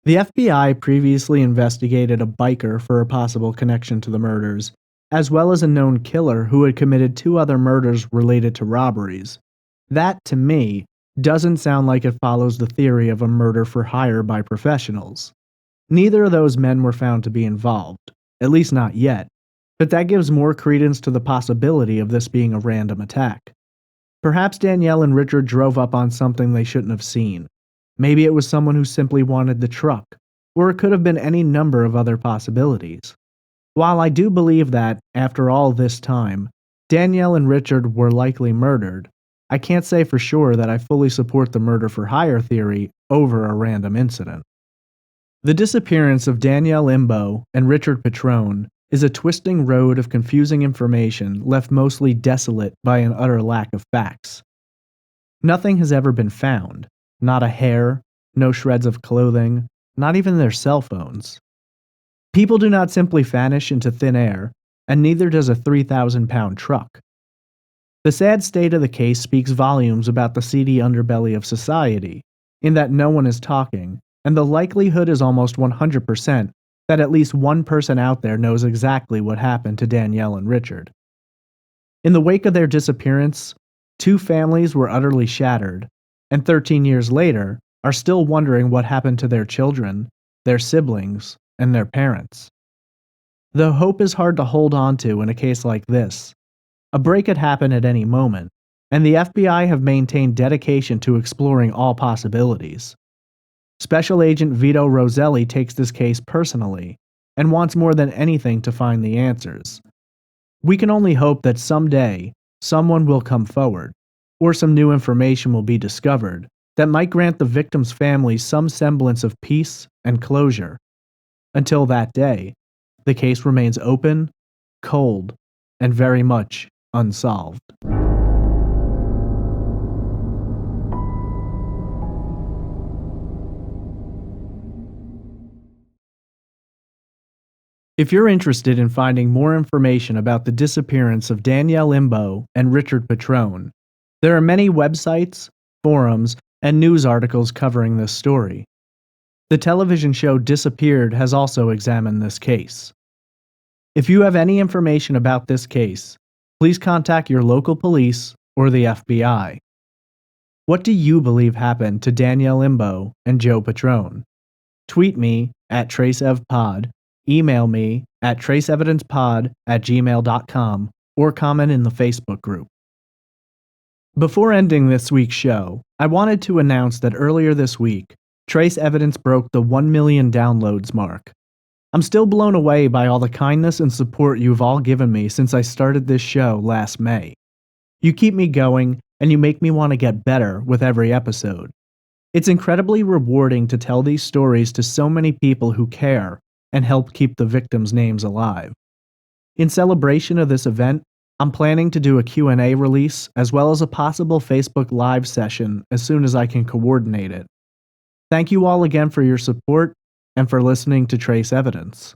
Speaker 1: The FBI previously investigated a biker for a possible connection to the murders, as well as a known killer who had committed 2 other murders related to robberies. That, to me, doesn't sound like it follows the theory of a murder for hire by professionals. Neither of those men were found to be involved, at least not yet, but that gives more credence to the possibility of this being a random attack. Perhaps Danielle and Richard drove up on something they shouldn't have seen. Maybe it was someone who simply wanted the truck, or it could have been any number of other possibilities. While I do believe that, after all this time, Danielle and Richard were likely murdered, I can't say for sure that I fully support the murder for hire theory over a random incident. The disappearance of Danielle Imbo and Richard Petrone is a twisting road of confusing information left mostly desolate by an utter lack of facts. Nothing has ever been found, not a hair, no shreds of clothing, not even their cell phones. People do not simply vanish into thin air, and neither does a 3,000-pound truck. The sad state of the case speaks volumes about the seedy underbelly of society, in that no one is talking, and the likelihood is almost 100% that at least one person out there knows exactly what happened to Danielle and Richard. In the wake of their disappearance, 2 families were utterly shattered, and 13 years later are still wondering what happened to their children, their siblings, and their parents. Though hope is hard to hold on to in a case like this, a break could happen at any moment, and the FBI have maintained dedication to exploring all possibilities. Special Agent Vito Roselli takes this case personally, and wants more than anything to find the answers. We can only hope that someday, someone will come forward, or some new information will be discovered that might grant the victims' families some semblance of peace and closure. Until that day, the case remains open, cold, and very much unsolved. If you're interested in finding more information about the disappearance of Danielle Imbo and Richard Petrone, there are many websites, forums, and news articles covering this story. The television show Disappeared has also examined this case. If you have any information about this case, please contact your local police or the FBI. What do you believe happened to Danielle Imbo and Joe Patron? Tweet me at TraceEvPod, email me at traceevidencepod@gmail.com, or comment in the Facebook group. Before ending this week's show, I wanted to announce that earlier this week, Trace Evidence broke the 1 million downloads mark. I'm still blown away by all the kindness and support you've all given me since I started this show last May. You keep me going, and you make me want to get better with every episode. It's incredibly rewarding to tell these stories to so many people who care and help keep the victims' names alive. In celebration of this event, I'm planning to do a Q&A release as well as a possible Facebook Live session as soon as I can coordinate it. Thank you all again for your support and for listening to Trace Evidence.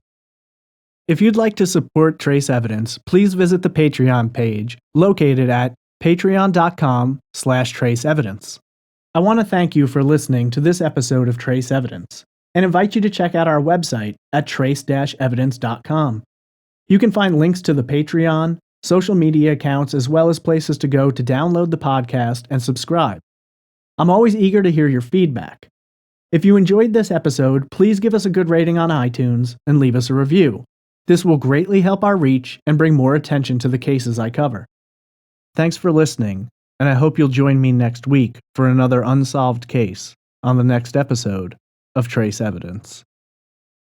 Speaker 1: If you'd like to support Trace Evidence, please visit the Patreon page located at patreon.com/traceevidence. I want to thank you for listening to this episode of Trace Evidence and invite you to check out our website at trace-evidence.com. You can find links to the Patreon, social media accounts, as well as places to go to download the podcast and subscribe. I'm always eager to hear your feedback. If you enjoyed this episode, please give us a good rating on iTunes and leave us a review. This will greatly help our reach and bring more attention to the cases I cover. Thanks for listening, and I hope you'll join me next week for another unsolved case on the next episode of Trace Evidence.